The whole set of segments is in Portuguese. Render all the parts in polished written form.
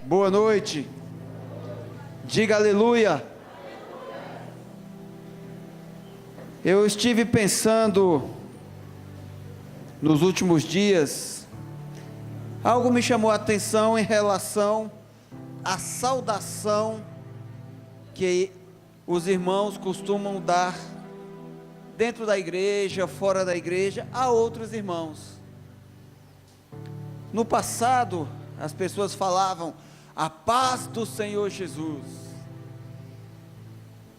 Boa noite. Diga aleluia. Eu estive pensando nos últimos dias, algo me chamou a atenção em relação à saudação que os irmãos costumam dar dentro da igreja, fora da igreja, a outros irmãos. No passado, as pessoas falavam, a paz do Senhor Jesus.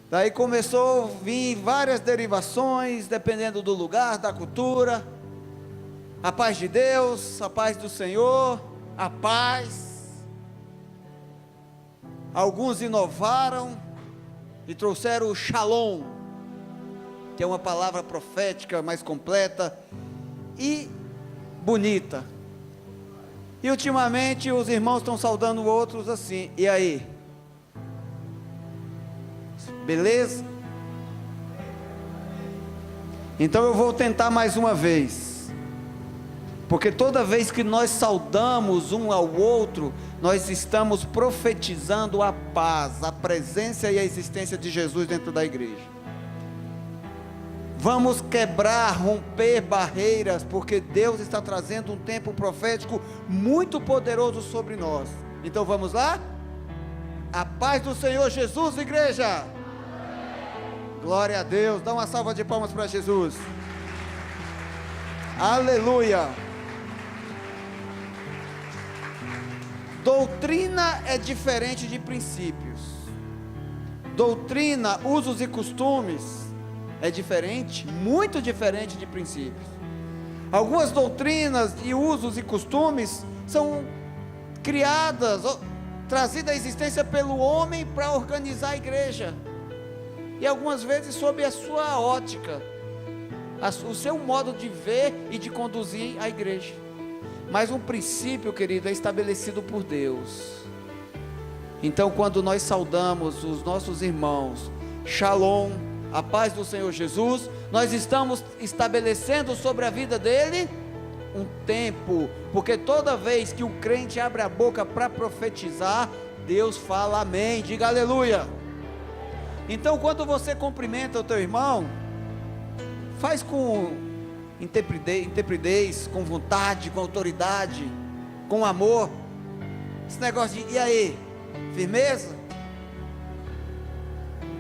Daí começou a vir várias derivações, dependendo do lugar, da cultura. A paz de Deus, a paz do Senhor, a paz. Alguns inovaram e trouxeram o shalom, que é uma palavra profética mais completa e bonita. E ultimamente os irmãos estão saudando outros assim, e aí? Beleza? Então eu vou tentar mais uma vez, porque toda vez que nós saudamos um ao outro, nós estamos profetizando a paz, a presença e a existência de Jesus dentro da igreja. Vamos quebrar, romper barreiras, porque Deus está trazendo um tempo profético muito poderoso sobre nós. Então vamos lá? A paz do Senhor Jesus, igreja! Glória a Deus, dá uma salva de palmas para Jesus. Aleluia! Doutrina é diferente de princípios. Doutrina, usos e costumes é diferente, muito diferente de princípios. Algumas doutrinas e usos e costumes são criadas, trazidas à existência pelo homem para organizar a igreja. E algumas vezes sob a sua ótica, o seu modo de ver e de conduzir a igreja. Mas um princípio, querido, é estabelecido por Deus. Então quando nós saudamos os nossos irmãos, Shalom, a paz do Senhor Jesus, nós estamos estabelecendo sobre a vida dele um tempo, porque toda vez que o crente abre a boca para profetizar, Deus fala amém, diga aleluia. Então quando você cumprimenta o teu irmão, faz com intrepidez, com vontade, com autoridade, com amor. Esse negócio de, e aí, firmeza?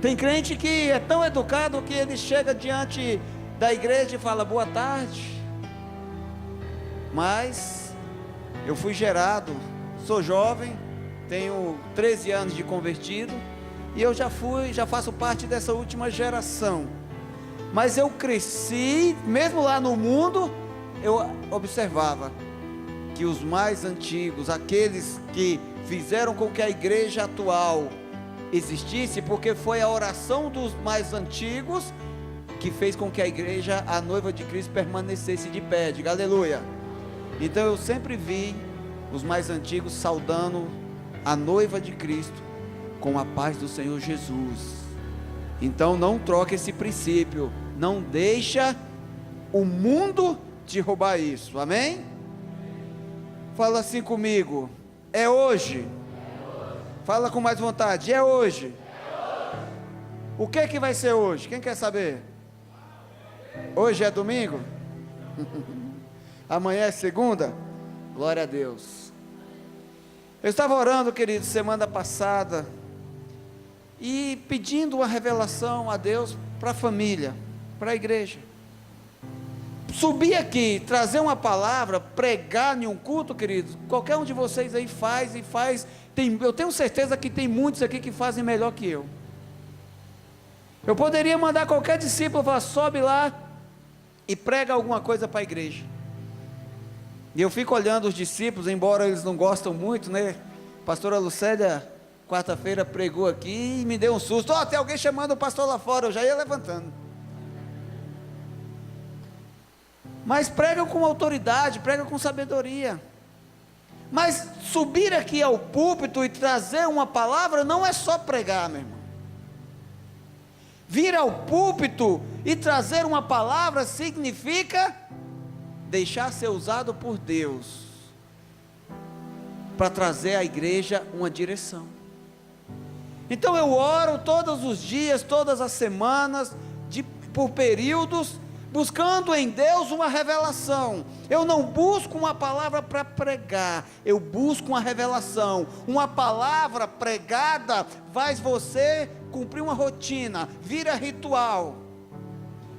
Tem crente que é tão educado que ele chega diante da igreja e fala, boa tarde. Mas eu fui gerado, sou jovem, tenho 13 anos de convertido, e eu já faço parte dessa última geração. Mas eu cresci, mesmo lá no mundo, eu observava que os mais antigos, aqueles que fizeram com que a igreja atual existisse, porque foi a oração dos mais antigos que fez com que a igreja, a noiva de Cristo, permanecesse de pé, diga aleluia. Então eu sempre vi os mais antigos saudando a noiva de Cristo com a paz do Senhor Jesus. Então não troque esse princípio, não deixa o mundo te roubar isso, amém? Fala assim comigo, é hoje. Fala com mais vontade, é hoje. O que vai ser hoje? Quem quer saber? Hoje é domingo? Amanhã é segunda? Glória a Deus. Eu estava orando, querido, semana passada, e pedindo uma revelação a Deus para a família, para a igreja. Subir aqui, trazer uma palavra, pregar em um culto, querido, qualquer um de vocês aí faz e faz. Eu tenho certeza que tem muitos aqui que fazem melhor que eu. Eu poderia mandar qualquer discípulo falar, sobe lá e prega alguma coisa para a igreja. E eu fico olhando os discípulos, embora eles não gostam muito, né? A pastora Lucélia, quarta-feira, pregou aqui e me deu um susto. Tem alguém chamando o pastor lá fora, eu já ia levantando. Mas prega com autoridade, prega com sabedoria. Mas subir aqui ao púlpito e trazer uma palavra não é só pregar, meu irmão. Vir ao púlpito e trazer uma palavra significa deixar ser usado por Deus. para trazer à igreja uma direção. Então eu oro todos os dias, todas as semanas, por períodos, buscando em Deus uma revelação. Eu não busco uma palavra para pregar, eu busco uma revelação. Uma palavra pregada faz você cumprir uma rotina, vira ritual.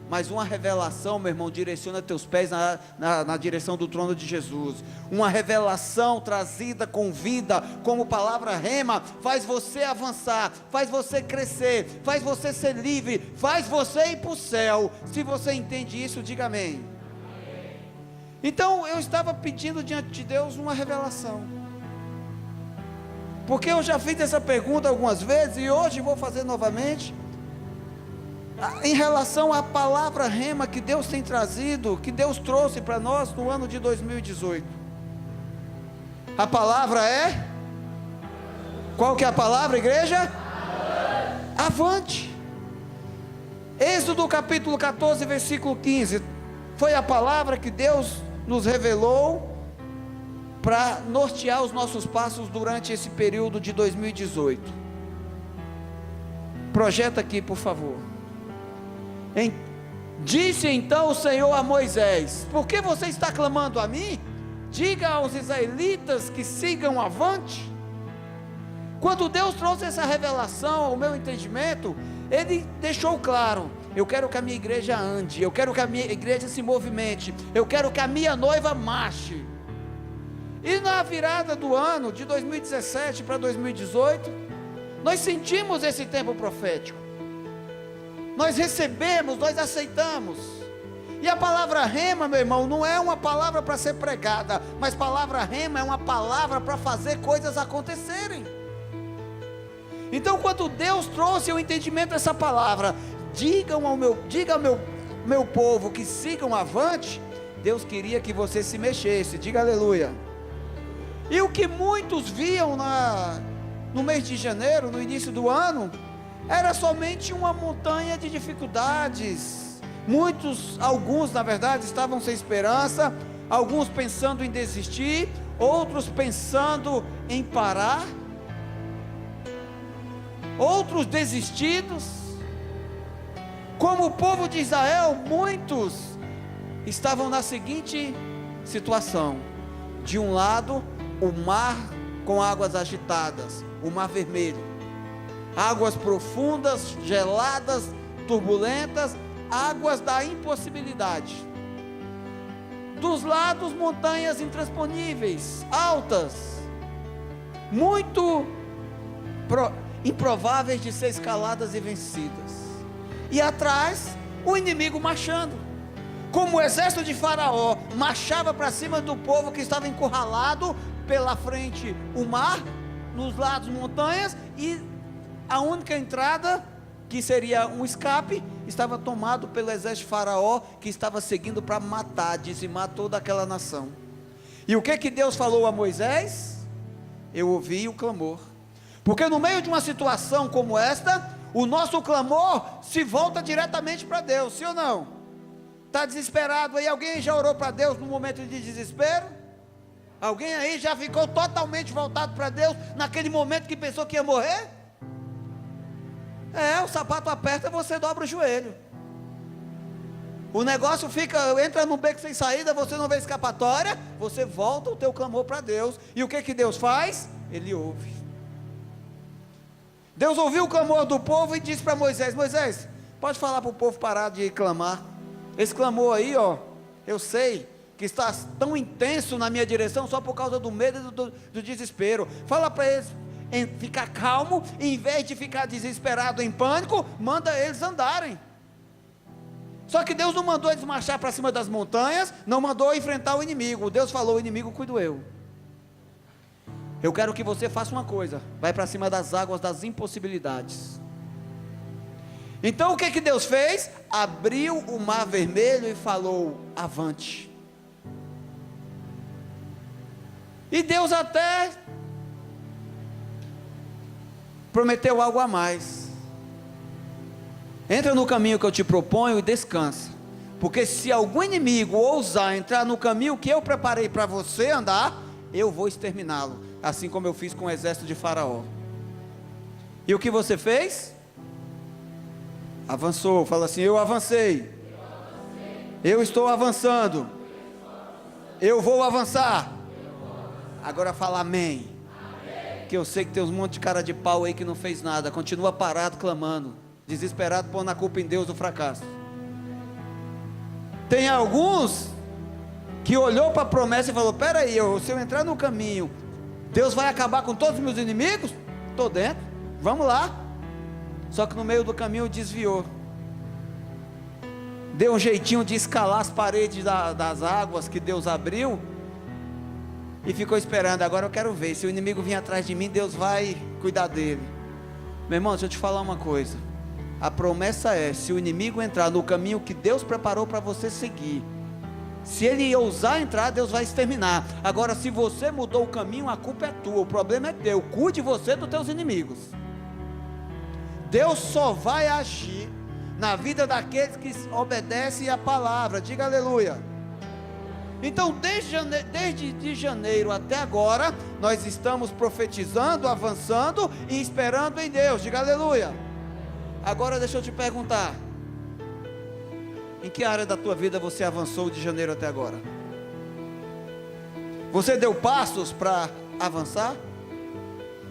Mas uma revelação, meu irmão, direciona teus pés na direção do trono de Jesus. Uma revelação trazida com vida, como palavra rema, faz você avançar, faz você crescer, faz você ser livre, faz você ir para o céu. Se você entende isso, diga amém. Então eu estava pedindo diante de Deus uma revelação, porque eu já fiz essa pergunta algumas vezes, e hoje vou fazer novamente, em relação à palavra rema que Deus tem trazido, que Deus trouxe para nós no ano de 2018. A palavra é? Qual que é a palavra, igreja? Avante. Êxodo capítulo 14, versículo 15, foi a palavra que Deus nos revelou para nortear os nossos passos durante esse período de 2018. Projeta aqui, por favor. Disse então o Senhor a Moisés: por que você está clamando a mim? Diga aos israelitas que sigam avante. Quando Deus trouxe essa revelação ao meu entendimento, Ele deixou claro: eu quero que a minha igreja ande, eu quero que a minha igreja se movimente, eu quero que a minha noiva marche. E na virada do ano de 2017 para 2018, nós sentimos esse tempo profético. Nós recebemos, nós aceitamos. E a palavra rema, meu irmão, não é uma palavra para ser pregada, mas palavra rema é uma palavra para fazer coisas acontecerem. Então, quando Deus trouxe o entendimento dessa palavra, diga ao meu povo que sigam avante, Deus queria que você se mexesse, diga aleluia. E o que muitos viam no mês de janeiro, no início do ano, era somente uma montanha de dificuldades. Alguns na verdade estavam sem esperança, alguns pensando em desistir, outros pensando em parar, outros desistidos. Como o povo de Israel, muitos estavam na seguinte situação: de um lado, o mar com águas agitadas, o mar vermelho, águas profundas, geladas, turbulentas, águas da impossibilidade. Dos lados, montanhas intransponíveis, altas, muito improváveis de ser escaladas e vencidas. E atrás, o inimigo marchando, como o exército de Faraó marchava para cima do povo que estava encurralado. Pela frente o mar, nos lados montanhas, e a única entrada, que seria um escape, estava tomado pelo exército de Faraó, que estava seguindo para matar, dizimar toda aquela nação. E o que Deus falou a Moisés? Eu ouvi o clamor. Porque no meio de uma situação como esta, o nosso clamor se volta diretamente para Deus, sim ou não? Está desesperado aí? Alguém já orou para Deus no momento de desespero? Alguém aí já ficou totalmente voltado para Deus naquele momento que pensou que ia morrer? O sapato aperta, você dobra o joelho. O negócio entra num beco sem saída, você não vê escapatória, você volta o teu clamor para Deus. E o que Deus faz? Ele ouve. Deus ouviu o clamor do povo e disse para Moisés: Moisés, pode falar para o povo parar de clamar. Esse clamor aí, eu sei que está tão intenso na minha direção só por causa do medo e do desespero. Fala para eles ficar calmo, em vez de ficar desesperado, em pânico, manda eles andarem. Só que Deus não mandou eles marchar para cima das montanhas, não mandou enfrentar o inimigo. Deus falou: o inimigo cuido eu. Eu quero que você faça uma coisa: vai para cima das águas das impossibilidades. Então o que Deus fez? Abriu o mar vermelho e falou: avante. E Deus até prometeu algo a mais: entra no caminho que eu te proponho e descansa, porque se algum inimigo ousar entrar no caminho que eu preparei para você andar, eu vou exterminá-lo. assim como eu fiz com o exército de Faraó. E o que você fez? Avançou. Fala assim: eu avancei. Eu estou avançando. Eu vou avançar. Agora fala amém. Que eu sei que tem uns monte de cara de pau aí que não fez nada, continua parado clamando, desesperado, pondo a culpa em Deus do fracasso. Tem alguns que olhou para a promessa e falou: peraí, se eu entrar no caminho, Deus vai acabar com todos os meus inimigos? Estou dentro, vamos lá. Só que no meio do caminho desviou, deu um jeitinho de escalar as paredes das águas que Deus abriu, e ficou esperando. Agora eu quero ver, se o inimigo vir atrás de mim, Deus vai cuidar dele. Meu irmão, deixa eu te falar uma coisa. A promessa é: se o inimigo entrar no caminho que Deus preparou para você seguir, se ele ousar entrar, Deus vai exterminar. Agora, se você mudou o caminho, a culpa é tua, o problema é teu. Cuide você dos teus inimigos. Deus só vai agir na vida daqueles que obedecem a palavra. Diga aleluia. Então, desde janeiro até agora, nós estamos profetizando, avançando e esperando em Deus. Diga aleluia. Agora deixa eu te perguntar: em que área da tua vida você avançou de janeiro até agora? Você deu passos para avançar?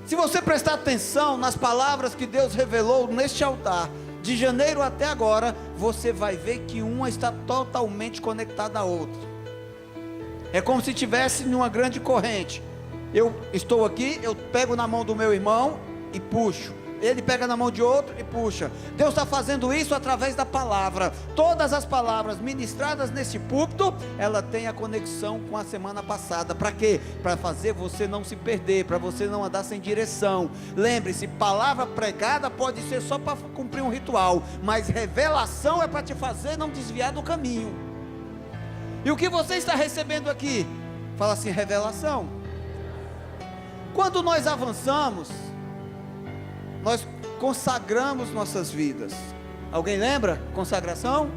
Se você prestar atenção nas palavras que Deus revelou neste altar, de janeiro até agora, você vai ver que uma está totalmente conectada à outra. É como se estivesse em uma grande corrente. Eu estou aqui, eu pego na mão do meu irmão e puxo. Ele pega na mão de outro e puxa. Deus está fazendo isso através da palavra. Todas as palavras ministradas nesse púlpito, ela tem a conexão com a semana passada. Para quê? Para fazer você não se perder, para você não andar sem direção. Lembre-se, palavra pregada pode ser só para cumprir um ritual, mas revelação é para te fazer não desviar do caminho. E o que você está recebendo aqui? Fala assim: revelação. Quando nós avançamos, nós consagramos nossas vidas. Alguém lembra? Consagração?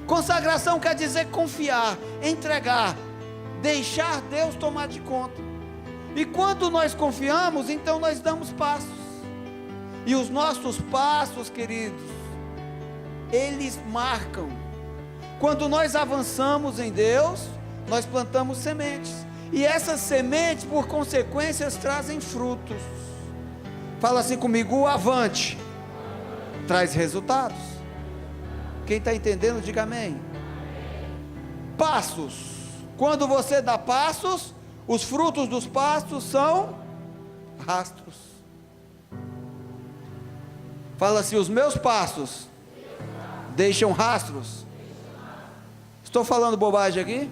Consagração quer dizer confiar, entregar, deixar Deus tomar de conta. E quando nós confiamos, então nós damos passos. E os nossos passos, queridos, eles marcam. Quando nós avançamos em Deus, nós plantamos sementes. E essas sementes, por consequências, trazem frutos. Fala assim comigo: o avante traz resultados. Quem está entendendo, diga amém. Passos. Quando você dá passos, os frutos dos passos são rastros. Fala assim: os meus passos deixam rastros. Estou falando bobagem aqui?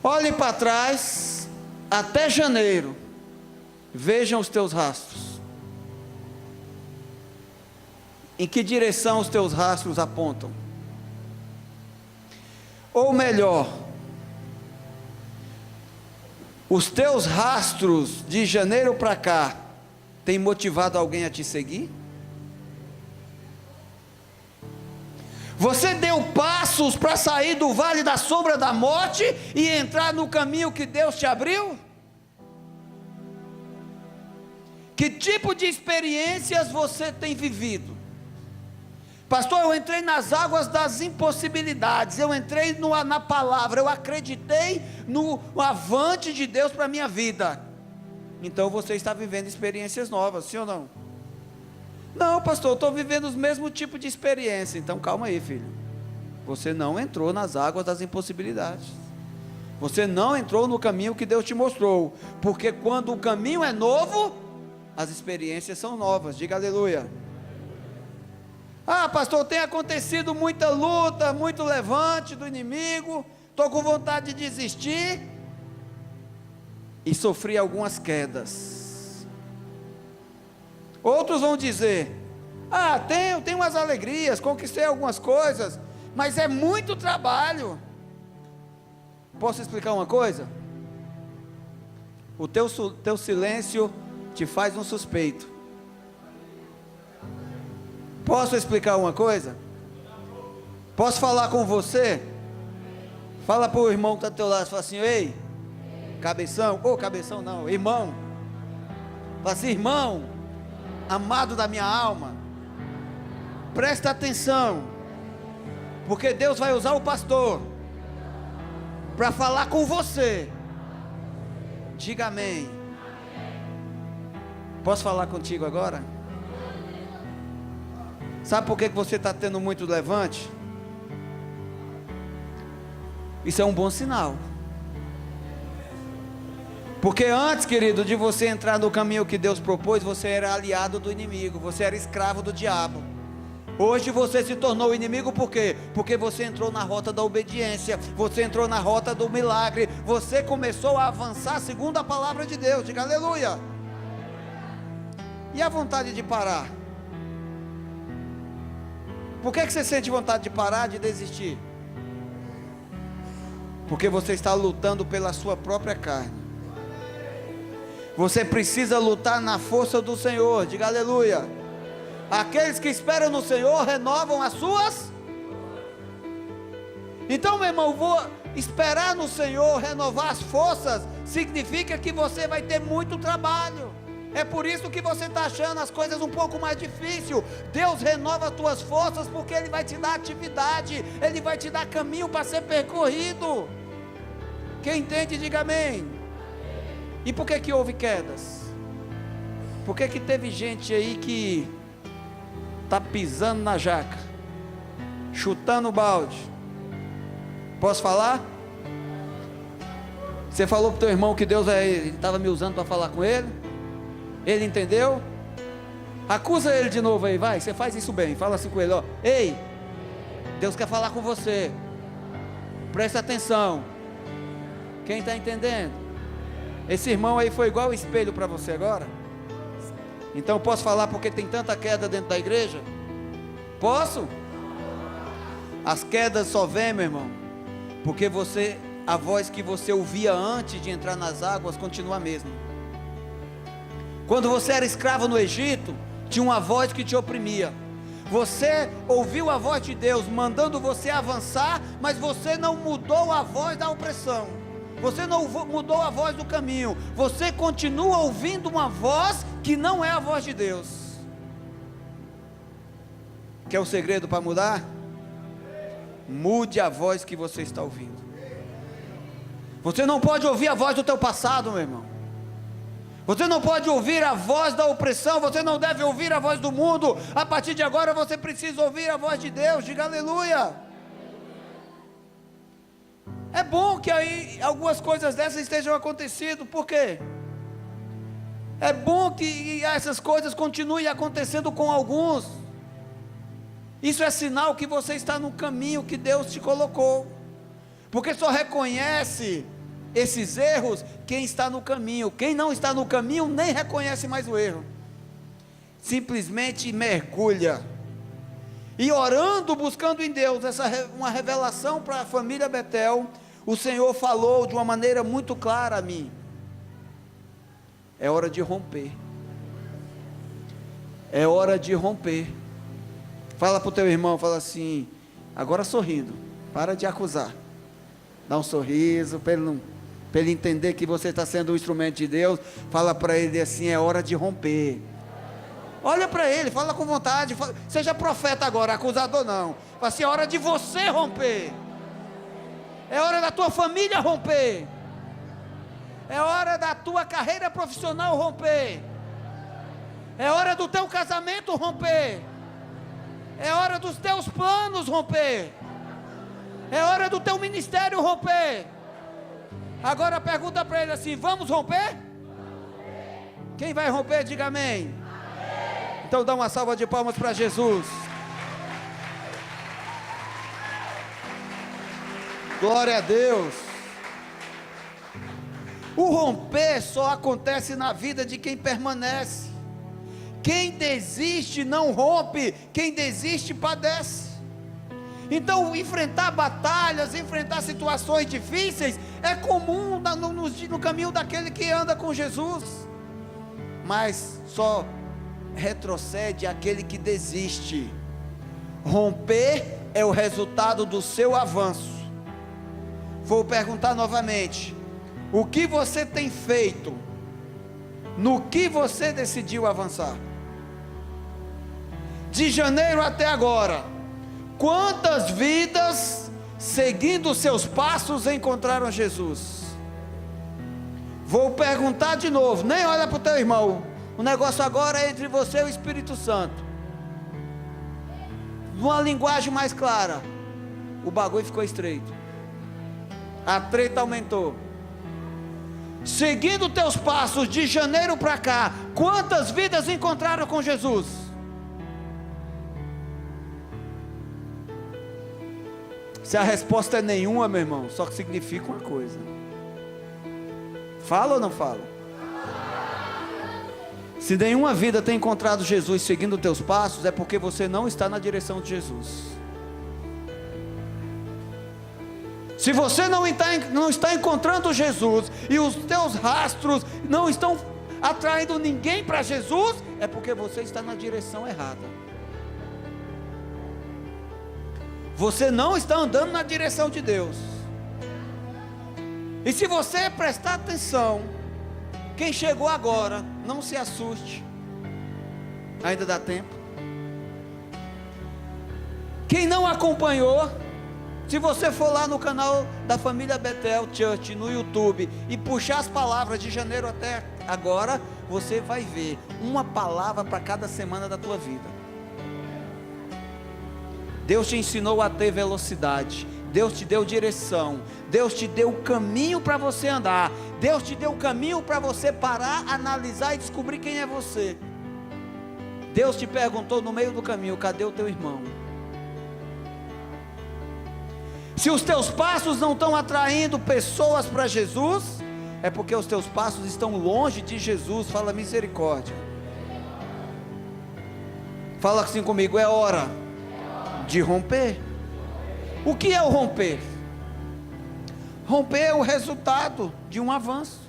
Olhe para trás, até janeiro, vejam os teus rastros. Em que direção os teus rastros apontam? Ou melhor, os teus rastros de janeiro para cá têm motivado alguém a te seguir? Você deu passos para sair do vale da sombra da morte e entrar no caminho que Deus te abriu? Que tipo de experiências você tem vivido? Pastor, eu entrei nas águas das impossibilidades, eu entrei na palavra, eu acreditei no avante de Deus para a minha vida. Então você está vivendo experiências novas, sim ou não? Não, pastor, eu estou vivendo os mesmos tipos de experiência. Então calma aí, filho. Você não entrou nas águas das impossibilidades. Você não entrou no caminho que Deus te mostrou. Porque quando o caminho é novo, as experiências são novas. Diga aleluia. Ah, pastor, tem acontecido muita luta, muito levante do inimigo. Estou com vontade de desistir. E sofri algumas quedas. Outros vão dizer: ah, tenho umas alegrias, conquistei algumas coisas, mas é muito trabalho. Posso explicar uma coisa? O teu silêncio te faz um suspeito. Posso explicar uma coisa? Posso falar com você? Fala para o irmão que está do teu lado, fala assim: ei, cabeção, cabeção não, irmão. Fala assim, irmão, amado da minha alma, presta atenção, porque Deus vai usar o pastor para falar com você. Diga amém. Posso falar contigo agora? Sabe por que você está tendo muito levante? Isso é um bom sinal. Porque antes, querido, de você entrar no caminho que Deus propôs, você era aliado do inimigo, você era escravo do diabo. Hoje você se tornou inimigo por quê? Porque você entrou na rota da obediência, você entrou na rota do milagre, você começou a avançar segundo a palavra de Deus. Diga aleluia. E a vontade de parar? Por que você sente vontade de parar, de desistir? Porque você está lutando pela sua própria carne. Você precisa lutar na força do Senhor. Diga aleluia. Aqueles que esperam no Senhor renovam as suas. Então, meu irmão, esperar no Senhor renovar as forças significa que você vai ter muito trabalho. É por isso que você está achando as coisas um pouco mais difíceis. Deus renova as tuas forças porque Ele vai te dar atividade, Ele vai te dar caminho para ser percorrido. Quem entende, diga amém. E por que houve quedas? Por que teve gente aí que está pisando na jaca, chutando o balde? Posso falar? Você falou para o teu irmão que Deus estava me usando para falar com ele? Ele entendeu? Acusa ele de novo aí, vai. Você faz isso bem, fala assim com ele, ó. Ei, Deus quer falar com você. Presta atenção. Quem está entendendo? Esse irmão aí foi igual espelho para você agora? Então posso falar porque tem tanta queda dentro da igreja? Posso? As quedas só vêm, meu irmão, porque a voz que você ouvia antes de entrar nas águas continua a mesma. Quando você era escravo no Egito, tinha uma voz que te oprimia. Você ouviu a voz de Deus mandando você avançar, mas você não mudou a voz da opressão. Você não mudou a voz do caminho. Você continua ouvindo uma voz que não é a voz de Deus. Quer o segredo para mudar? Mude a voz que você está ouvindo. Você não pode ouvir a voz do teu passado, meu irmão. Você não pode ouvir a voz da opressão. Você não deve ouvir a voz do mundo. A partir de agora você precisa ouvir a voz de Deus. Diga aleluia. É bom que aí algumas coisas dessas estejam acontecendo. Por quê? É bom que essas coisas continuem acontecendo com alguns. Isso é sinal que você está no caminho que Deus te colocou. Porque só reconhece esses erros quem está no caminho. Quem não está no caminho nem reconhece mais o erro. Simplesmente mergulha. E orando, buscando em Deus uma revelação para a família Betel, o Senhor falou de uma maneira muito clara a mim. É hora de romper. É hora de romper. Fala para o teu irmão, fala assim, agora sorrindo, para de acusar. Dá um sorriso, para ele entender que você está sendo um instrumento de Deus. Fala para ele assim, é hora de romper. Olha para ele, fala com vontade, seja profeta agora, acusador não. Fala assim, é hora de você romper. É hora da tua família romper. É hora da tua carreira profissional romper. É hora do teu casamento romper. É hora dos teus planos romper. É hora do teu ministério romper. Agora pergunta para ele assim, vamos romper? Quem vai romper, diga amém. Então dá uma salva de palmas para Jesus. Glória a Deus. O romper só acontece na vida de quem permanece. Quem desiste não rompe, quem desiste padece. Então enfrentar batalhas, enfrentar situações difíceis é comum no caminho daquele que anda com Jesus. Mas só retrocede aquele que desiste. Romper é o resultado do seu avanço. Vou perguntar novamente: O que você tem feito? No que você decidiu avançar? De janeiro até agora, quantas vidas, seguindo os seus passos, encontraram Jesus? Vou perguntar de novo, nem olha para o teu irmão. O negócio agora é entre você e o Espírito Santo. Numa linguagem mais clara, o bagulho ficou estreito, a treta aumentou. Seguindo teus passos de janeiro para cá, quantas vidas encontraram com Jesus? Se a resposta é nenhuma, meu irmão, só que significa uma coisa. Fala ou não fala? Se nenhuma vida tem encontrado Jesus seguindo teus passos, é porque você não está na direção de Jesus. Se você não está encontrando Jesus, e os teus rastros não estão atraindo ninguém para Jesus, é porque você está na direção errada. Você não está andando na direção de Deus. E se você prestar atenção, quem chegou agora, não se assuste, ainda dá tempo. Quem não acompanhou, se você for lá no canal da família Betel Church no YouTube e puxar as palavras de janeiro até agora, você vai ver uma palavra para cada semana da tua vida. Deus te ensinou a ter velocidade, Deus te deu direção, Deus te deu o caminho para você andar, Deus te deu o caminho para você parar, analisar e descobrir quem é você. Deus te perguntou no meio do caminho: cadê o teu irmão? Se os teus passos não estão atraindo pessoas para Jesus, é porque os teus passos estão longe de Jesus. Fala misericórdia. Fala assim comigo: é hora de romper. O que é o romper? Romper é o resultado de um avanço.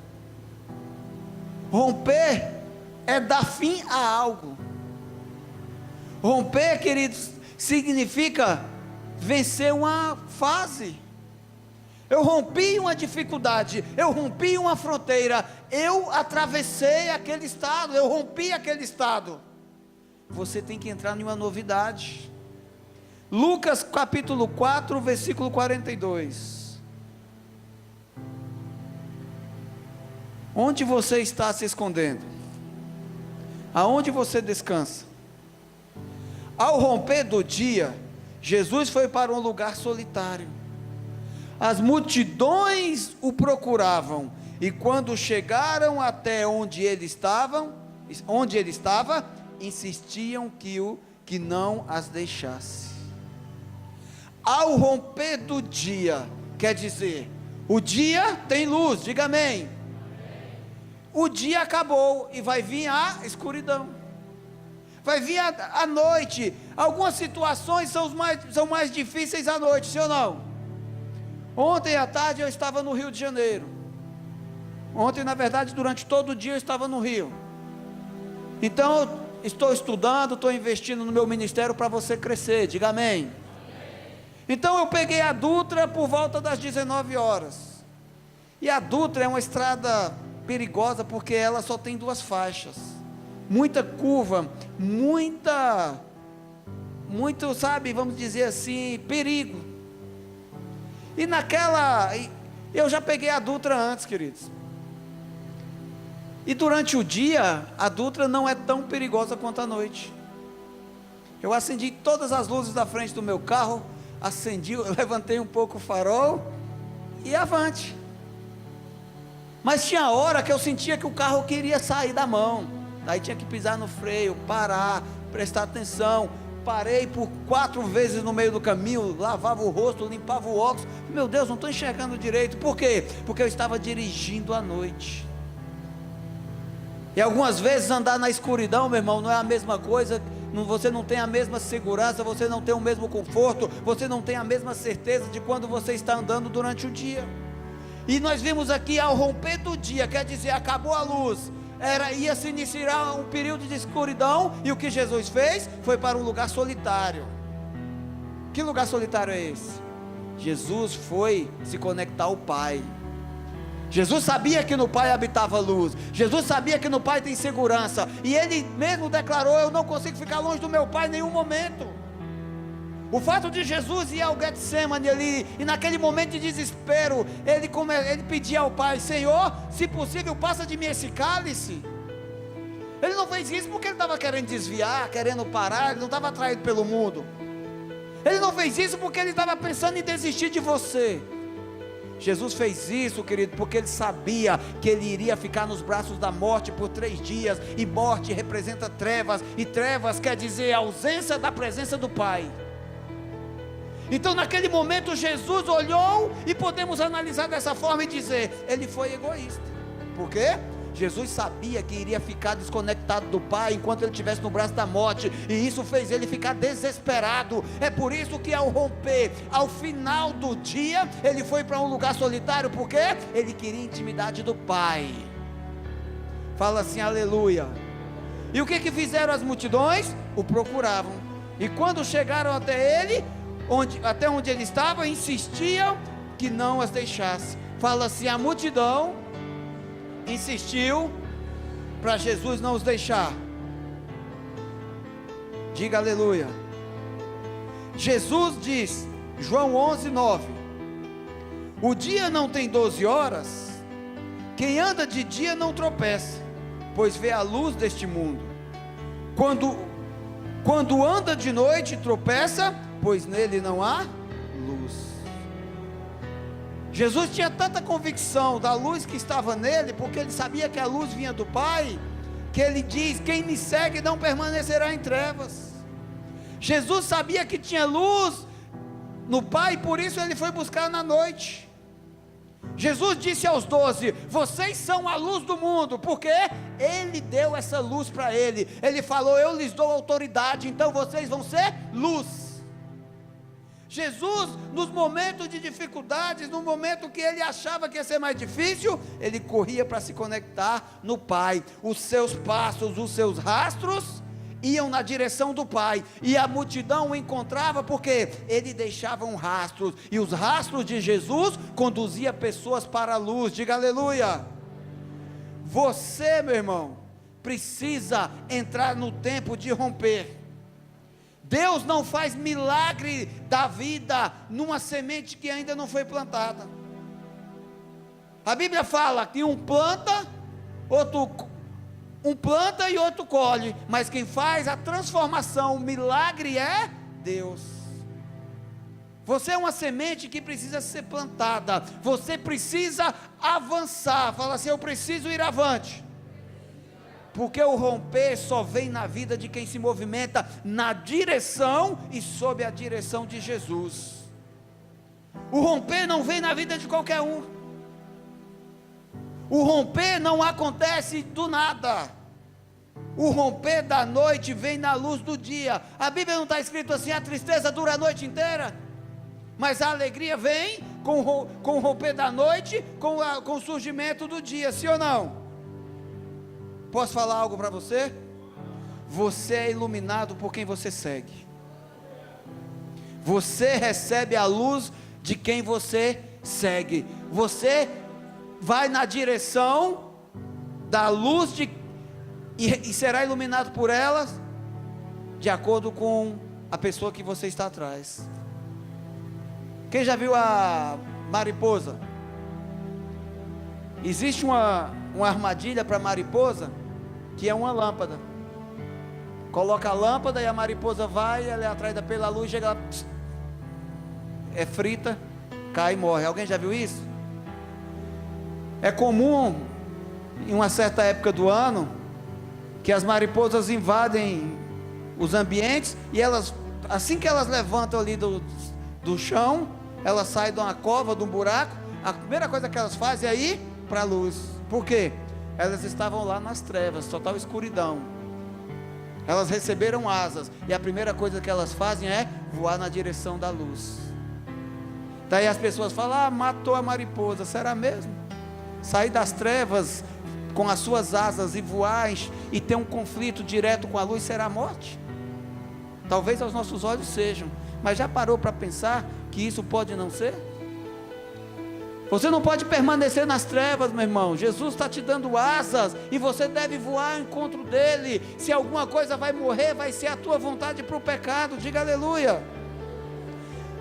Romper é dar fim a algo. Romper, queridos, significa vencer uma fase. Eu rompi uma dificuldade, eu rompi uma fronteira, eu atravessei aquele estado, eu rompi aquele estado. Você tem que entrar em uma novidade. Lucas capítulo 4, versículo 42. Onde você está se escondendo? Aonde você descansa? Ao romper do dia, Jesus foi para um lugar solitário. As multidões o procuravam, e quando chegaram até onde ele estava, insistiam que não as deixasse. Ao romper do dia, quer dizer, o dia tem luz, diga amém. O dia acabou e vai vir a escuridão, vai vir a noite. Algumas situações são mais difíceis à noite, sim ou não? Ontem à tarde eu estava no Rio de Janeiro. Ontem, na verdade, durante todo o dia eu estava no Rio. Então, eu estou estudando, estou investindo no meu ministério para você crescer, diga amém. Então eu peguei a Dutra por volta das 19 horas. E a Dutra é uma estrada perigosa porque ela só tem 2 faixas. Muita curva, muito, sabe, vamos dizer assim, perigo. E eu já peguei a Dutra antes, queridos. E durante o dia, a Dutra não é tão perigosa quanto à noite. Eu acendi todas as luzes da frente do meu carro, levantei um pouco o farol e avante. Mas tinha hora que eu sentia que o carro queria sair da mão, aí tinha que pisar no freio, parar, prestar atenção. Parei por 4 vezes no meio do caminho, lavava o rosto, limpava o óculos. Meu Deus, não estou enxergando direito. Por quê? Porque eu estava dirigindo à noite. E algumas vezes andar na escuridão, meu irmão, não é a mesma coisa. Você não tem a mesma segurança, você não tem o mesmo conforto, você não tem a mesma certeza de quando você está andando durante o dia. E nós vimos aqui, ao romper do dia, quer dizer, acabou a luz, ia se iniciar um período de escuridão. E o que Jesus fez? Foi para um lugar solitário. Que lugar solitário é esse? Jesus foi se conectar ao Pai. Jesus sabia que no Pai habitava luz. Jesus sabia que no Pai tem segurança. E ele mesmo declarou: eu não consigo ficar longe do meu Pai em nenhum momento. O fato de Jesus ir ao Getsemane ali, e naquele momento de desespero, ele pedia ao Pai: Senhor, se possível, passa de mim esse cálice. Ele não fez isso porque ele estava querendo desviar, querendo parar, ele não estava atraído pelo mundo. Ele não fez isso porque ele estava pensando em desistir de você. Jesus fez isso, querido, porque ele sabia que ele iria ficar nos braços da morte por 3 dias, e morte representa trevas, e trevas quer dizer ausência da presença do Pai. Então naquele momento Jesus olhou, e podemos analisar dessa forma e dizer: ele foi egoísta. Por quê? Jesus sabia que iria ficar desconectado do Pai enquanto ele estivesse no braço da morte, e isso fez ele ficar desesperado. É por isso que ao romper, ao final do dia, ele foi para um lugar solitário, porque ele queria intimidade do Pai. Fala assim, aleluia. E o que fizeram as multidões? O procuravam, e quando chegaram até ele, até onde ele estava, insistiam que não as deixasse. Fala assim, a multidão insistiu para Jesus não os deixar. Diga aleluia. Jesus diz, João 11:9: o dia não tem 12 horas, quem anda de dia não tropeça, pois vê a luz deste mundo. Quando anda de noite tropeça, pois nele não há luz. Jesus tinha tanta convicção da luz que estava nele, porque ele sabia que a luz vinha do Pai, que ele diz: quem me segue não permanecerá em trevas. Jesus sabia que tinha luz no Pai, por isso ele foi buscar na noite. Jesus disse aos 12: vocês são a luz do mundo, porque ele deu essa luz para ele. Ele falou: eu lhes dou autoridade, então vocês vão ser luz. Jesus, nos momentos de dificuldades, no momento que ele achava que ia ser mais difícil, ele corria para se conectar no Pai. Os seus passos, os seus rastros iam na direção do Pai, e a multidão o encontrava porque ele deixava um rastro, e os rastros de Jesus conduzia pessoas para a luz. Diga aleluia. Você, meu irmão, precisa entrar no tempo de romper. Deus não faz milagre da vida numa semente que ainda não foi plantada. A Bíblia fala que um planta e outro colhe, mas quem faz a transformação, o milagre é Deus. Você é uma semente que precisa ser plantada, você precisa avançar. Fala assim: eu preciso ir avante. Porque o romper só vem na vida de quem se movimenta na direção e sob a direção de Jesus. O romper não vem na vida de qualquer um. O romper não acontece do nada. O romper da noite vem na luz do dia. A Bíblia não está escrito assim: a tristeza dura a noite inteira, mas a alegria vem com o romper da noite, com o surgimento do dia, sim ou não? Posso falar algo para você? Você é iluminado por quem você segue. Você recebe a luz de quem você segue. Você vai na direção da luz e será iluminado por ela, de acordo com a pessoa que você está atrás. Quem já viu a mariposa? Existe uma armadilha para mariposa, que é uma lâmpada. Coloca a lâmpada e a mariposa vai, ela é atraída pela luz, chega lá, é frita, cai e morre. Alguém já viu isso? É comum, em uma certa época do ano, que as mariposas invadem os ambientes, e elas, assim que elas levantam ali do chão, elas saem de uma cova, de um buraco, a primeira coisa que elas fazem é ir para a luz. Por quê? Elas estavam lá nas trevas, total escuridão. Elas receberam asas, e a primeira coisa que elas fazem é voar na direção da luz. Daí as pessoas falam: ah, matou a mariposa. Será mesmo? Sair das trevas com as suas asas e voar e ter um conflito direto com a luz, será a morte? Talvez aos nossos olhos sejam, mas já parou para pensar que isso pode não ser? Você não pode permanecer nas trevas, meu irmão. Jesus está te dando asas e você deve voar ao encontro dele. Se alguma coisa vai morrer, vai ser a tua vontade para o pecado. Diga aleluia.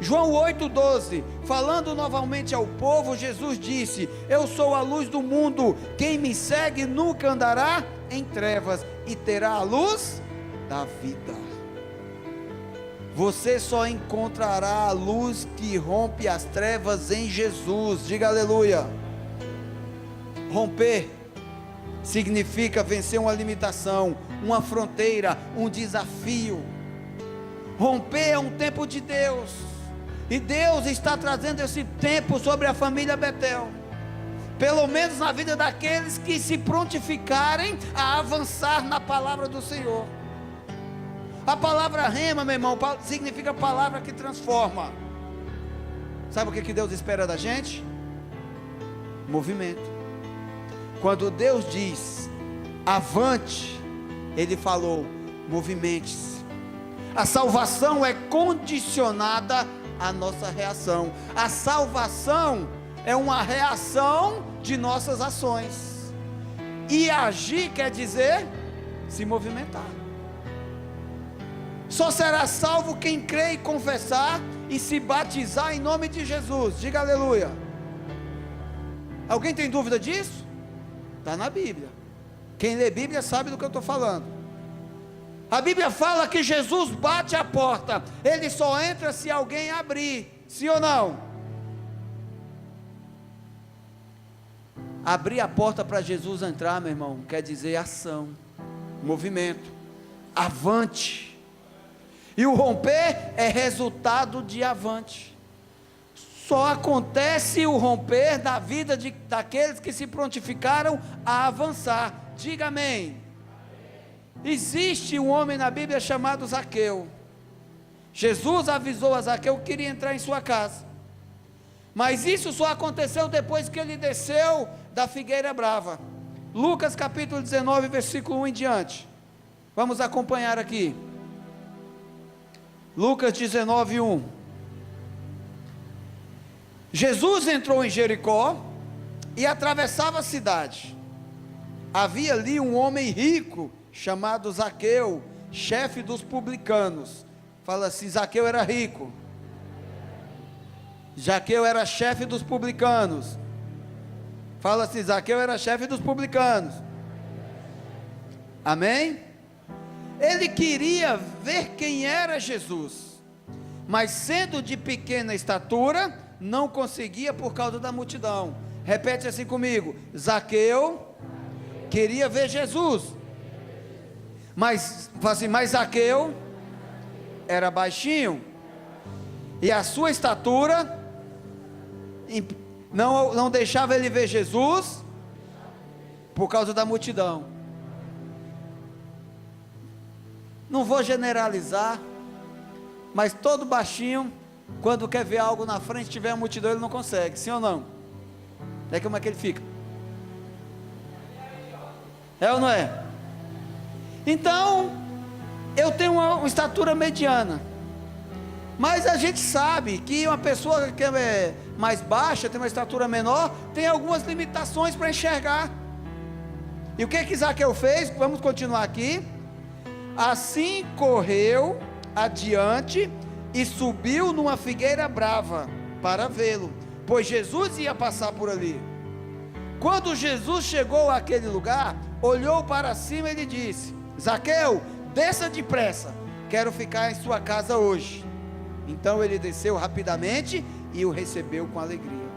João 8,12, falando novamente ao povo, Jesus disse: eu sou a luz do mundo, quem me segue nunca andará em trevas e terá a luz da vida. Você só encontrará a luz que rompe as trevas em Jesus. Diga aleluia. Romper significa vencer uma limitação, uma fronteira, um desafio. Romper é um tempo de Deus, e Deus está trazendo esse tempo sobre a família Betel, pelo menos na vida daqueles que se prontificarem a avançar na palavra do Senhor. A palavra rema, meu irmão, significa palavra que transforma. Sabe o que Deus espera da gente? Movimento. Quando Deus diz avante, Ele falou movimente-se. A salvação é condicionada à nossa reação. A salvação é uma reação de nossas ações. E agir quer dizer se movimentar. Só será salvo quem crê e confessar e se batizar em nome de Jesus. Diga aleluia. Alguém tem dúvida disso? Está na Bíblia. Quem lê Bíblia sabe do que eu estou falando. A Bíblia fala que Jesus bate a porta. Ele só entra se alguém abrir. Sim ou não? Abrir a porta para Jesus entrar, meu irmão, quer dizer ação, movimento, avante. E o romper é resultado de avante. Só acontece o romper da vida daqueles que se prontificaram a avançar. Diga amém. Existe um homem na Bíblia chamado Zaqueu. Jesus avisou a Zaqueu que queria entrar em sua casa. Mas isso só aconteceu depois que ele desceu da figueira brava. Lucas capítulo 19, versículo 1 em diante. Vamos acompanhar aqui. Lucas 19, 1. Jesus entrou em Jericó e atravessava a cidade. Havia ali um homem rico, chamado Zaqueu, chefe dos publicanos. Fala assim, Zaqueu era rico. Zaqueu era chefe dos publicanos. Fala assim, Zaqueu era chefe dos publicanos. Amém? Ele queria ver quem era Jesus, mas sendo de pequena estatura, não conseguia por causa da multidão. Repete assim comigo: Zaqueu queria ver Jesus, mas Zaqueu era baixinho, e a sua estatura não deixava ele ver Jesus por causa da multidão. Não vou generalizar, mas todo baixinho, quando quer ver algo na frente, tiver a multidão, ele não consegue, sim ou não? É como é que ele fica? É ou não é? Então, eu tenho uma estatura mediana, mas a gente sabe que uma pessoa que é mais baixa, tem uma estatura menor, tem algumas limitações para enxergar. E o que Zaqueu fez? Vamos continuar aqui. Assim correu adiante e subiu numa figueira brava para vê-lo, pois Jesus ia passar por ali. Quando Jesus chegou àquele lugar, olhou para cima e lhe disse: Zaqueu, desça depressa, quero ficar em sua casa hoje. Então ele desceu rapidamente e o recebeu com alegria.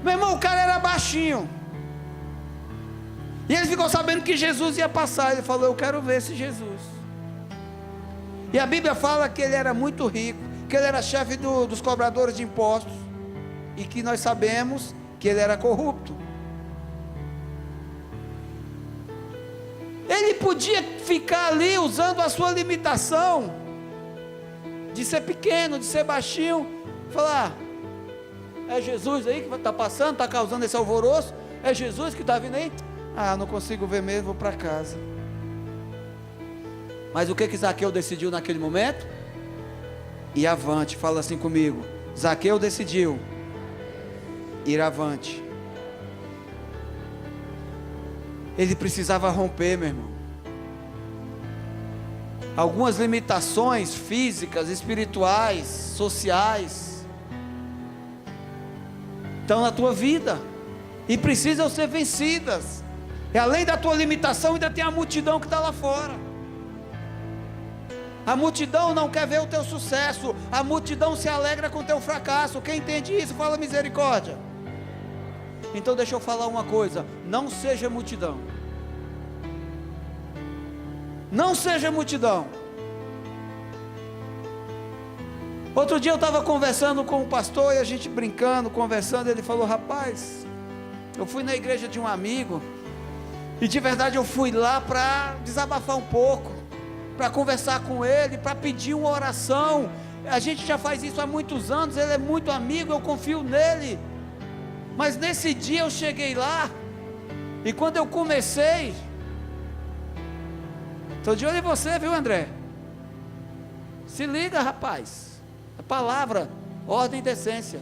Meu irmão, o cara era baixinho, e ele ficou sabendo que Jesus ia passar. Ele falou: eu quero ver esse Jesus. E a Bíblia fala que ele era muito rico, que ele era chefe dos cobradores de impostos, e que nós sabemos que ele era corrupto. Ele podia ficar ali usando a sua limitação de ser pequeno, de ser baixinho, falar: é Jesus aí que está passando, está causando esse alvoroço? É Jesus que está vindo aí? Ah, não consigo ver mesmo, vou para casa. Mas o que Zaqueu decidiu naquele momento? E avante, fala assim comigo: Zaqueu decidiu ir avante. Ele precisava romper, meu irmão. Algumas limitações físicas, espirituais, sociais estão na tua vida e precisam ser vencidas. E além da tua limitação, ainda tem a multidão que está lá fora. A multidão não quer ver o teu sucesso, a multidão se alegra com o teu fracasso. Quem entende isso, fala misericórdia. Então deixa eu falar uma coisa: não seja multidão. Não seja multidão. Outro dia eu estava conversando com o pastor, e a gente brincando, conversando, ele falou: rapaz, eu fui na igreja de um amigo, e de verdade eu fui lá para desabafar um pouco, para conversar com ele, para pedir uma oração. A gente já faz isso há muitos anos, ele é muito amigo, eu confio nele. Mas nesse dia eu cheguei lá, e quando eu comecei, estou de olho em você, viu, André? Se liga, rapaz. A palavra, ordem e decência.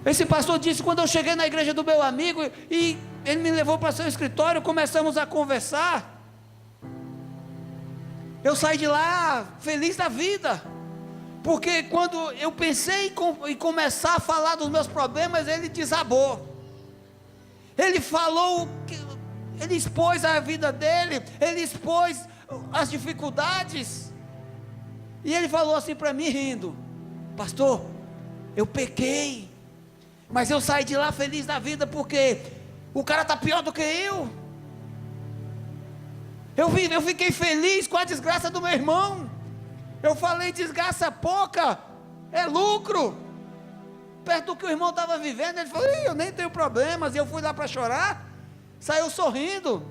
Esse pastor disse: quando eu cheguei na igreja do meu amigo, e ele me levou para seu escritório, começamos a conversar, eu saí de lá feliz da vida, porque quando eu pensei em começar a falar dos meus problemas, ele desabou. Ele falou, ele expôs a vida dele, ele expôs as dificuldades, e ele falou assim para mim rindo: pastor, eu pequei, mas eu saí de lá feliz da vida, porque o cara está pior do que eu. Eu fiquei feliz com a desgraça do meu irmão. Eu falei: desgraça pouca é lucro, perto do que o irmão estava vivendo. Ele falou: eu nem tenho problemas. E eu fui lá para chorar, saiu sorrindo.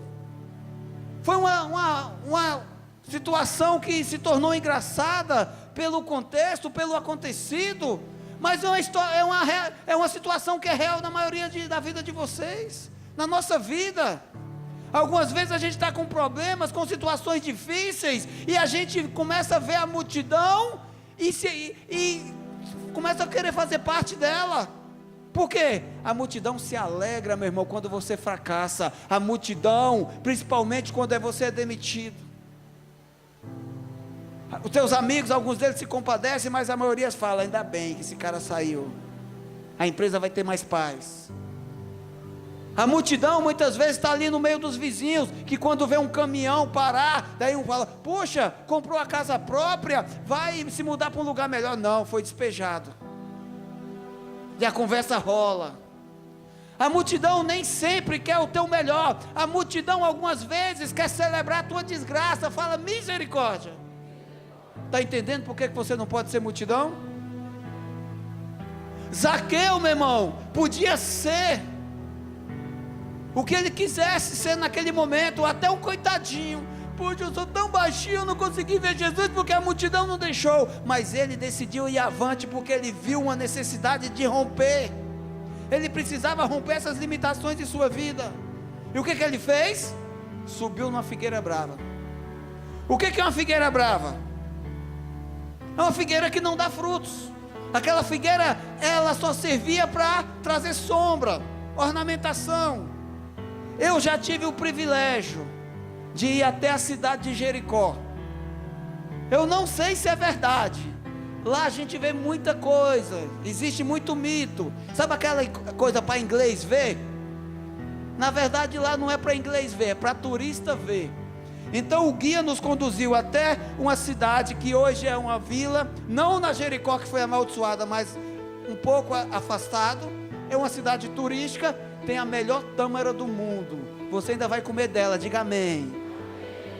Foi uma situação que se tornou engraçada pelo contexto, pelo acontecido, mas é uma situação que é real na maioria da vida de vocês, na nossa vida. Algumas vezes a gente está com problemas, com situações difíceis, e a gente começa a ver a multidão e começa a querer fazer parte dela. Por quê? A multidão se alegra, meu irmão, quando você fracassa. A multidão, principalmente quando você é demitido. Os teus amigos, alguns deles se compadecem, mas a maioria fala: ainda bem que esse cara saiu, a empresa vai ter mais paz. A multidão muitas vezes está ali no meio dos vizinhos, que quando vê um caminhão parar, daí um fala: poxa, comprou a casa própria, vai se mudar para um lugar melhor. Não, foi despejado. E a conversa rola. A multidão nem sempre quer o teu melhor. A multidão algumas vezes quer celebrar a tua desgraça. Fala misericórdia. Está entendendo por que você não pode ser multidão? Zaqueu, meu irmão, podia ser o que ele quisesse ser naquele momento, até um coitadinho. Poxa, eu sou tão baixinho, eu não consegui ver Jesus porque a multidão não deixou. Mas ele decidiu ir avante, porque ele viu uma necessidade de romper. Ele precisava romper essas limitações de sua vida. E o que ele fez? Subiu numa figueira brava. O que é uma figueira brava? É uma figueira que não dá frutos. Aquela figueira, ela só servia para trazer sombra, ornamentação. Eu já tive o privilégio de ir até a cidade de Jericó. Eu não sei se é verdade. Lá a gente vê muita coisa, existe muito mito. Sabe aquela coisa para inglês ver? Na verdade lá não é para inglês ver, é para turista ver. Então o guia nos conduziu até uma cidade que hoje é uma vila, não na Jericó que foi amaldiçoada, mas um pouco afastado. É uma cidade turística, tem a melhor tâmara do mundo. Você ainda vai comer dela, diga amém.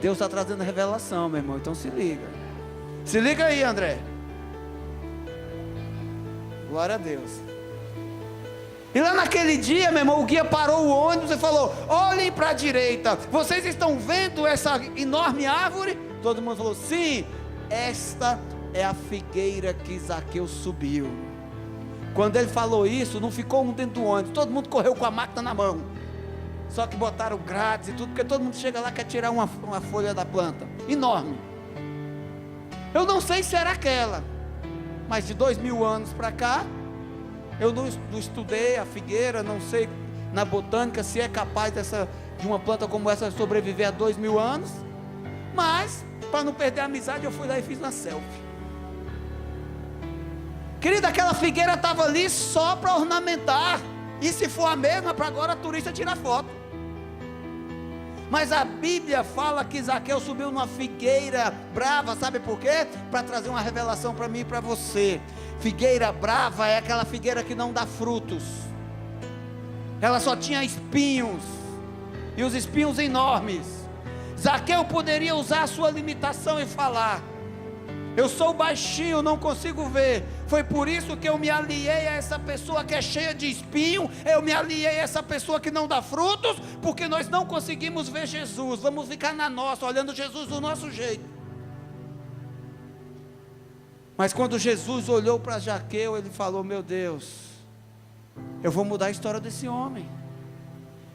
Deus está trazendo revelação, meu irmão, então se liga. Se liga aí, André. Glória a Deus. E lá naquele dia, meu irmão, o guia parou o ônibus e falou: olhem para a direita, vocês estão vendo essa enorme árvore? Todo mundo falou: sim, esta é a figueira que Zaqueu subiu. Quando ele falou isso, não ficou um dentro do ônibus, todo mundo correu com a máquina na mão. Só que botaram grátis e tudo, porque todo mundo chega lá e quer tirar uma folha da planta, enorme. Eu não sei se era aquela, mas de 2000 anos para cá, eu não estudei a figueira, não sei na botânica se é capaz de uma planta como essa sobreviver a 2000 anos, mas para não perder a amizade, eu fui lá e fiz uma selfie. Querida, aquela figueira estava ali só para ornamentar, e se for a mesma, para agora a turista tirar foto. Mas a Bíblia fala que Zaqueu subiu numa figueira brava, sabe por quê? Para trazer uma revelação para mim e para você. Figueira brava é aquela figueira que não dá frutos, ela só tinha espinhos, e os espinhos enormes. Zaqueu poderia usar a sua limitação e falar: eu sou baixinho, não consigo ver. Foi por isso que eu me aliei a essa pessoa que é cheia de espinho. Eu me aliei a essa pessoa que não dá frutos, porque nós não conseguimos ver Jesus. Vamos ficar na nossa, olhando Jesus do nosso jeito. Mas quando Jesus olhou para Zaqueu, ele falou: meu Deus, eu vou mudar a história desse homem.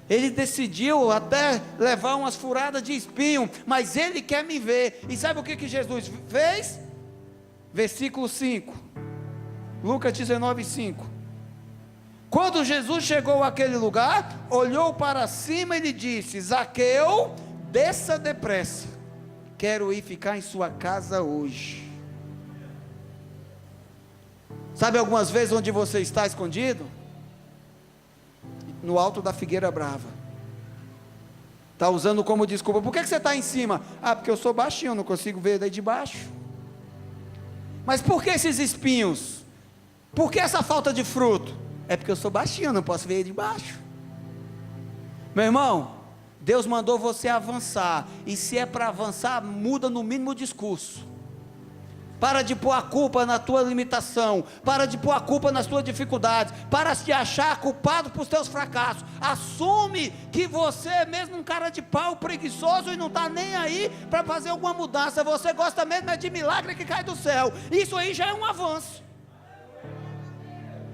Ele decidiu até levar umas furadas de espinho, mas ele quer me ver. E sabe o que Jesus fez? Versículo 5, Lucas 19:5. Quando Jesus chegou àquele lugar, olhou para cima e lhe disse: Zaqueu, desça depressa, quero ir ficar em sua casa hoje. Sabe algumas vezes onde você está escondido? No alto da figueira brava. Está usando como desculpa: por que você está em cima? Ah, porque eu sou baixinho, não consigo ver daí de baixo. Mas por que esses espinhos? Por que essa falta de fruto? É porque eu sou baixinho, não posso ver aí de baixo. Meu irmão, Deus mandou você avançar, e se é para avançar, muda no mínimo o discurso. Para de pôr a culpa na tua limitação, para de pôr a culpa nas tuas dificuldades, para de achar culpado por teus fracassos. Assume que você é mesmo um cara de pau, preguiçoso, e não está nem aí para fazer alguma mudança. Você gosta mesmo é de milagre que cai do céu. Isso aí já é um avanço.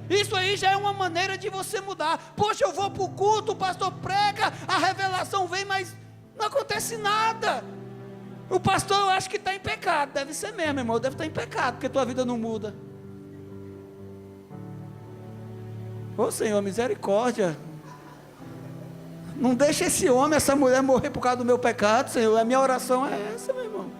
Isso aí já é uma maneira de você mudar. Poxa, eu vou para o culto, o pastor prega, a revelação vem, mas não acontece nada. O pastor, eu acho que está em pecado. Deve ser mesmo, irmão, deve estar em pecado, porque tua vida não muda. Ô Senhor, misericórdia. Não deixa esse homem, essa mulher morrer por causa do meu pecado, Senhor. A minha oração é essa, meu irmão.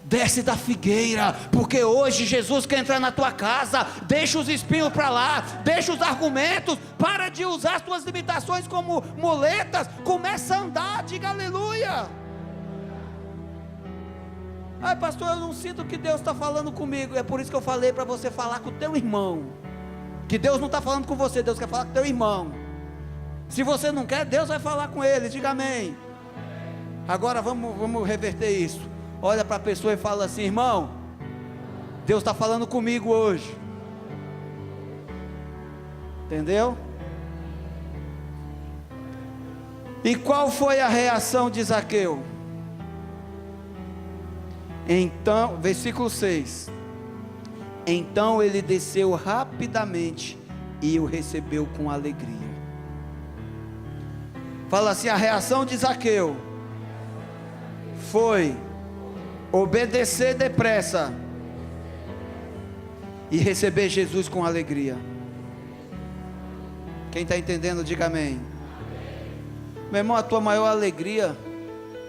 Desce da figueira, porque hoje Jesus quer entrar na tua casa. Deixa os espinhos para lá, deixa os argumentos, para de usar as tuas limitações como muletas, começa a andar, diga aleluia. Ai pastor, eu não sinto que Deus está falando comigo. É por isso que eu falei para você falar com o teu irmão, que Deus não está falando com você, Deus quer falar com o teu irmão. Se você não quer, Deus vai falar com ele, diga amém. Agora vamos reverter isso. Olha para a pessoa e fala assim: irmão, Deus está falando comigo hoje. Entendeu? E qual foi a reação de Zaqueu? Então, versículo 6. Então ele desceu rapidamente e o recebeu com alegria. Fala assim: a reação de Zaqueu foi obedecer depressa e receber Jesus com alegria. Quem está entendendo, diga amém. Meu irmão, a tua maior alegria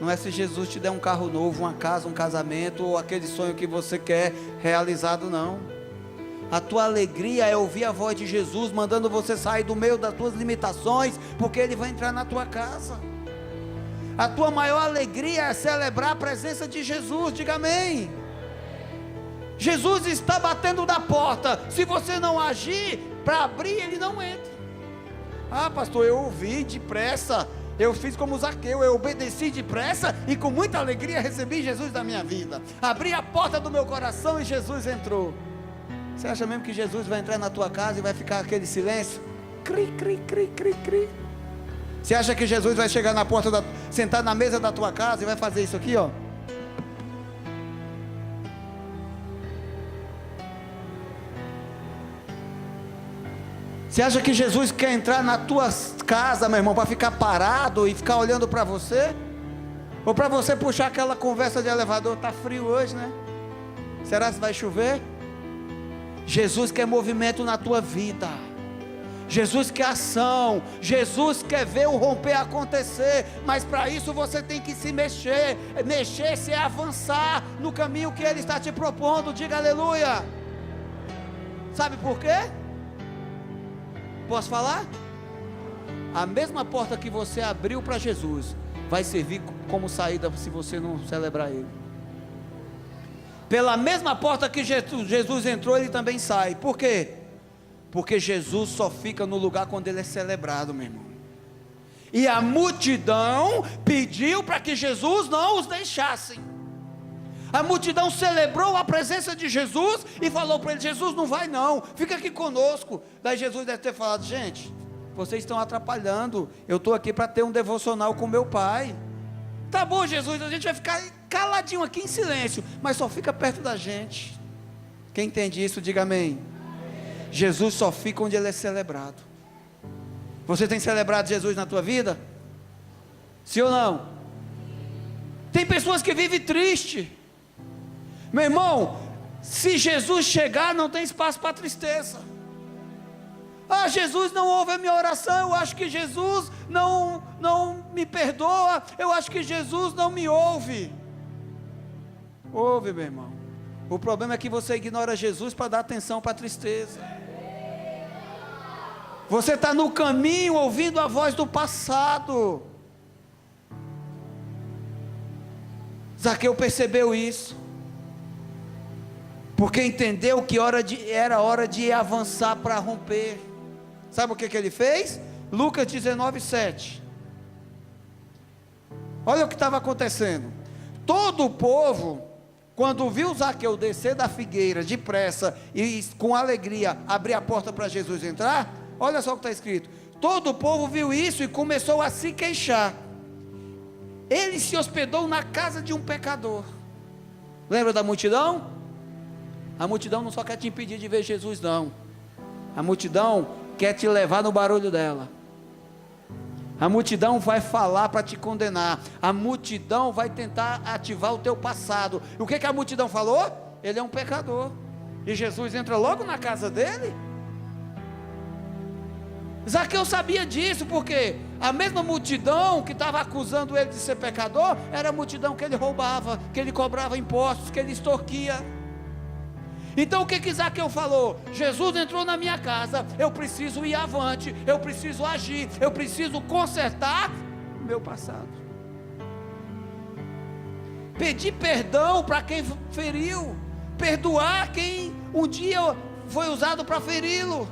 não é se Jesus te der um carro novo, uma casa, um casamento, ou aquele sonho que você quer realizado, não. A tua alegria é ouvir a voz de Jesus mandando você sair do meio das tuas limitações, porque Ele vai entrar na tua casa. A tua maior alegria é celebrar a presença de Jesus, diga amém. Jesus está batendo na porta. Se você não agir para abrir, Ele não entra. Ah pastor, eu ouvi depressa, eu fiz como Zaqueu, eu obedeci depressa e com muita alegria recebi Jesus da minha vida. Abri a porta do meu coração e Jesus entrou. Você acha mesmo que Jesus vai entrar na tua casa e vai ficar aquele silêncio? Cri, cri, cri, cri, cri. Você acha que Jesus vai chegar na porta, sentar na mesa da tua casa e vai fazer isso aqui, ó? Você acha que Jesus quer entrar na tua casa, meu irmão, para ficar parado e ficar olhando para você? Ou para você puxar aquela conversa de elevador? Está frio hoje, né? Será que vai chover? Jesus quer movimento na tua vida. Jesus quer ação. Jesus quer ver o romper acontecer. Mas para isso você tem que se mexer. Mexer-se é avançar no caminho que Ele está te propondo. Diga aleluia. Sabe por quê? Posso falar? A mesma porta que você abriu para Jesus vai servir como saída se você não celebrar Ele. Pela mesma porta que Jesus entrou, Ele também sai. Por quê? Porque Jesus só fica no lugar quando Ele é celebrado, meu irmão. E a multidão pediu para que Jesus não os deixasse. A multidão celebrou a presença de Jesus e falou para ele: Jesus, não vai não, fica aqui conosco. Daí Jesus deve ter falado: gente, vocês estão atrapalhando, eu estou aqui para ter um devocional com meu Pai. Tá bom, Jesus, a gente vai ficar caladinho aqui em silêncio, mas só fica perto da gente. Quem entende isso, diga amém. Jesus só fica onde Ele é celebrado. Você tem celebrado Jesus na tua vida? Sim ou não? Tem pessoas que vivem triste. Meu irmão, se Jesus chegar, não tem espaço para tristeza. Ah, Jesus não ouve a minha oração, eu acho que Jesus não me perdoa, eu acho que Jesus não me ouve. Ouve, meu irmão. O problema é que você ignora Jesus para dar atenção para a tristeza. Você está no caminho ouvindo a voz do passado. Zaqueu percebeu isso, porque entendeu que era hora de avançar para romper. Sabe o que ele fez? Lucas 19:7. Olha o que estava acontecendo. Todo o povo, quando viu Zaqueu descer da figueira depressa e com alegria abrir a porta para Jesus entrar, olha só o que está escrito. Todo o povo viu isso e começou a se queixar. Ele se hospedou na casa de um pecador. Lembra da multidão? A multidão não só quer te impedir de ver Jesus, não. A multidão quer te levar no barulho dela. A multidão vai falar para te condenar. A multidão vai tentar ativar o teu passado. E o que a multidão falou? Ele é um pecador. E Jesus entra logo na casa dele. Zaqueu sabia disso, porque a mesma multidão que estava acusando ele de ser pecador, era a multidão que ele roubava, que ele cobrava impostos, que ele extorquia. Então o que Zaqueu falou? Jesus entrou na minha casa, eu preciso ir avante, eu preciso agir, eu preciso consertar o meu passado. Pedir perdão para quem feriu, perdoar quem um dia foi usado para feri-lo.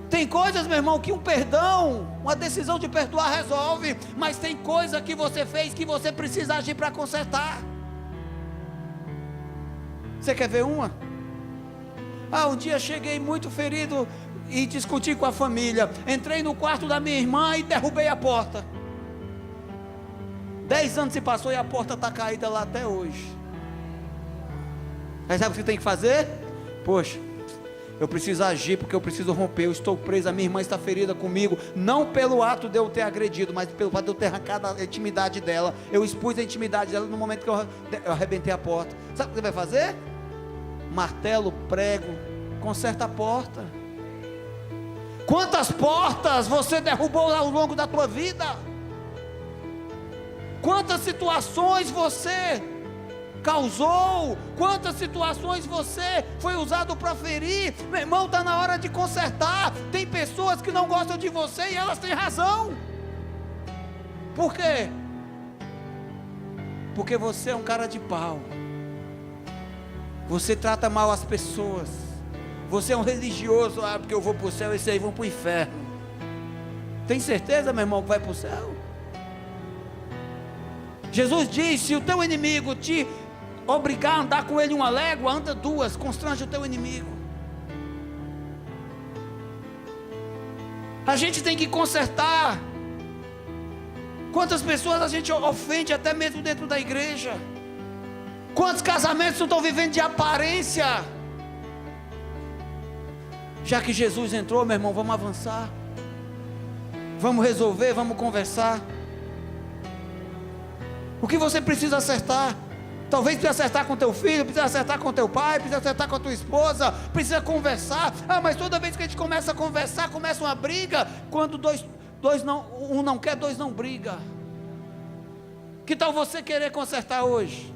Tem coisas, meu irmão, que um perdão, uma decisão de perdoar resolve, mas tem coisa que você fez que você precisa agir para consertar. Você quer ver uma? Um dia cheguei muito ferido e discuti com a família. Entrei no quarto da minha irmã e derrubei a porta. 10 anos se passou e a porta está caída lá até hoje. Aí sabe o que você tem que fazer? Poxa, eu preciso agir porque eu preciso romper. Eu estou preso, a minha irmã está ferida comigo. Não pelo ato de eu ter agredido, mas pelo fato de eu ter arrancado a intimidade dela. Eu expus a intimidade dela no momento que eu arrebentei a porta. Sabe o que você vai fazer? Martelo, prego, conserta a porta. Quantas portas você derrubou ao longo da tua vida? Quantas situações você causou? Quantas situações você foi usado para ferir? Meu irmão, está na hora de consertar. Tem pessoas que não gostam de você e elas têm razão. Por quê? Porque você é um cara de pau. Você trata mal as pessoas. Você é um religioso. Porque eu vou para o céu e esses aí vão para o inferno. Tem certeza, meu irmão, que vai para o céu? Jesus disse: se o teu inimigo te obrigar a andar com ele uma légua, anda 2, constrange o teu inimigo. A gente tem que consertar. Quantas pessoas a gente ofende até mesmo dentro da igreja? Quantos casamentos não estão vivendo de aparência? Já que Jesus entrou, meu irmão, vamos avançar. Vamos resolver, vamos conversar. O que você precisa acertar? Talvez precisa acertar com teu filho, precisa acertar com teu pai, precisa acertar com a tua esposa, precisa conversar. Mas toda vez que a gente começa a conversar, começa uma briga. Quando um não quer, dois não briga. Que tal você querer consertar hoje?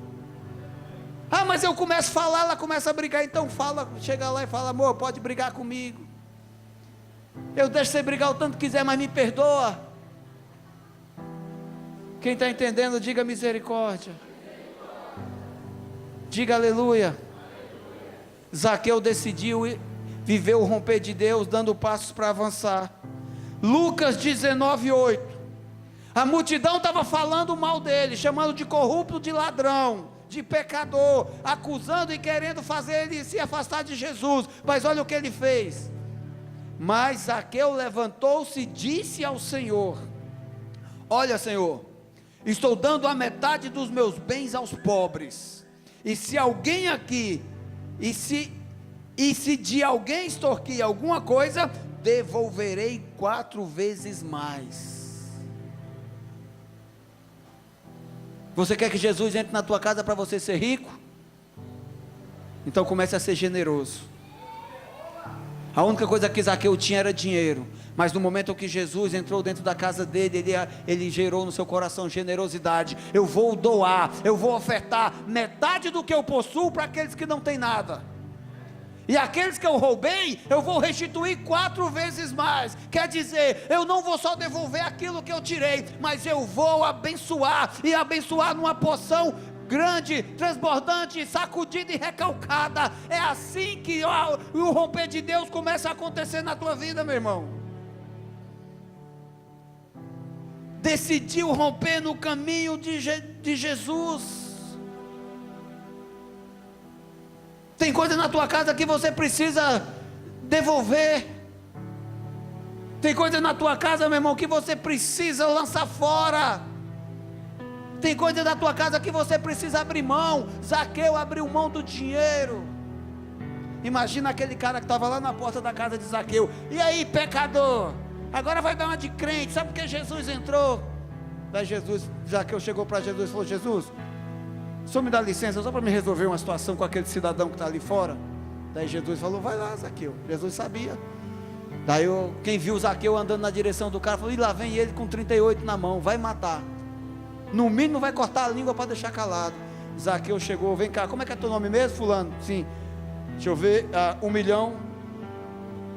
Mas eu começo a falar, ela começa a brigar. Então fala, chega lá e fala: amor, pode brigar comigo. Eu deixo você brigar o tanto que quiser, mas me perdoa. Quem está entendendo, diga misericórdia. Diga aleluia. Zaqueu decidiu viver o romper de Deus, dando passos para avançar. Lucas 19:8. A multidão estava falando mal dele, chamando de corrupto, de ladrão, de pecador, acusando e querendo fazer ele se afastar de Jesus. Mas olha o que ele fez. Mas Zaqueu levantou-se e disse ao Senhor: olha, Senhor, estou dando a metade dos meus bens aos pobres. E se alguém aqui, e se de alguém extorquir alguma coisa, devolverei 4 vezes mais. Você quer que Jesus entre na tua casa para você ser rico? Então comece a ser generoso. A única coisa que Zaqueu tinha era dinheiro, mas no momento que Jesus entrou dentro da casa dele, ele gerou no seu coração generosidade. Eu vou doar, eu vou ofertar metade do que eu possuo para aqueles que não têm nada, e aqueles que eu roubei, eu vou restituir 4 vezes mais. Quer dizer, eu não vou só devolver aquilo que eu tirei, mas eu vou abençoar, e abençoar numa porção grande, transbordante, sacudida e recalcada. É assim que o romper de Deus começa a acontecer na tua vida, meu irmão. Decidiu romper no caminho de Jesus. Tem coisa na tua casa que você precisa devolver. Tem coisa na tua casa, meu irmão, que você precisa lançar fora. Tem coisa na tua casa que você precisa abrir mão. Zaqueu abriu mão do dinheiro. Imagina aquele cara que estava lá na porta da casa de Zaqueu: e aí, pecador, agora vai dar uma de crente, sabe por que Jesus entrou? Daí Zaqueu chegou para Jesus e falou: Jesus, o senhor me dá licença só para me resolver uma situação com aquele cidadão que está ali fora? Daí Jesus falou: vai lá, Zaqueu. Jesus sabia. Daí quem viu Zaqueu andando na direção do cara falou: e lá vem ele com 38 na mão, vai matar. No mínimo vai cortar a língua para deixar calado. Zaqueu chegou: vem cá, como é que é teu nome mesmo, fulano? Sim, deixa eu ver, 1 milhão.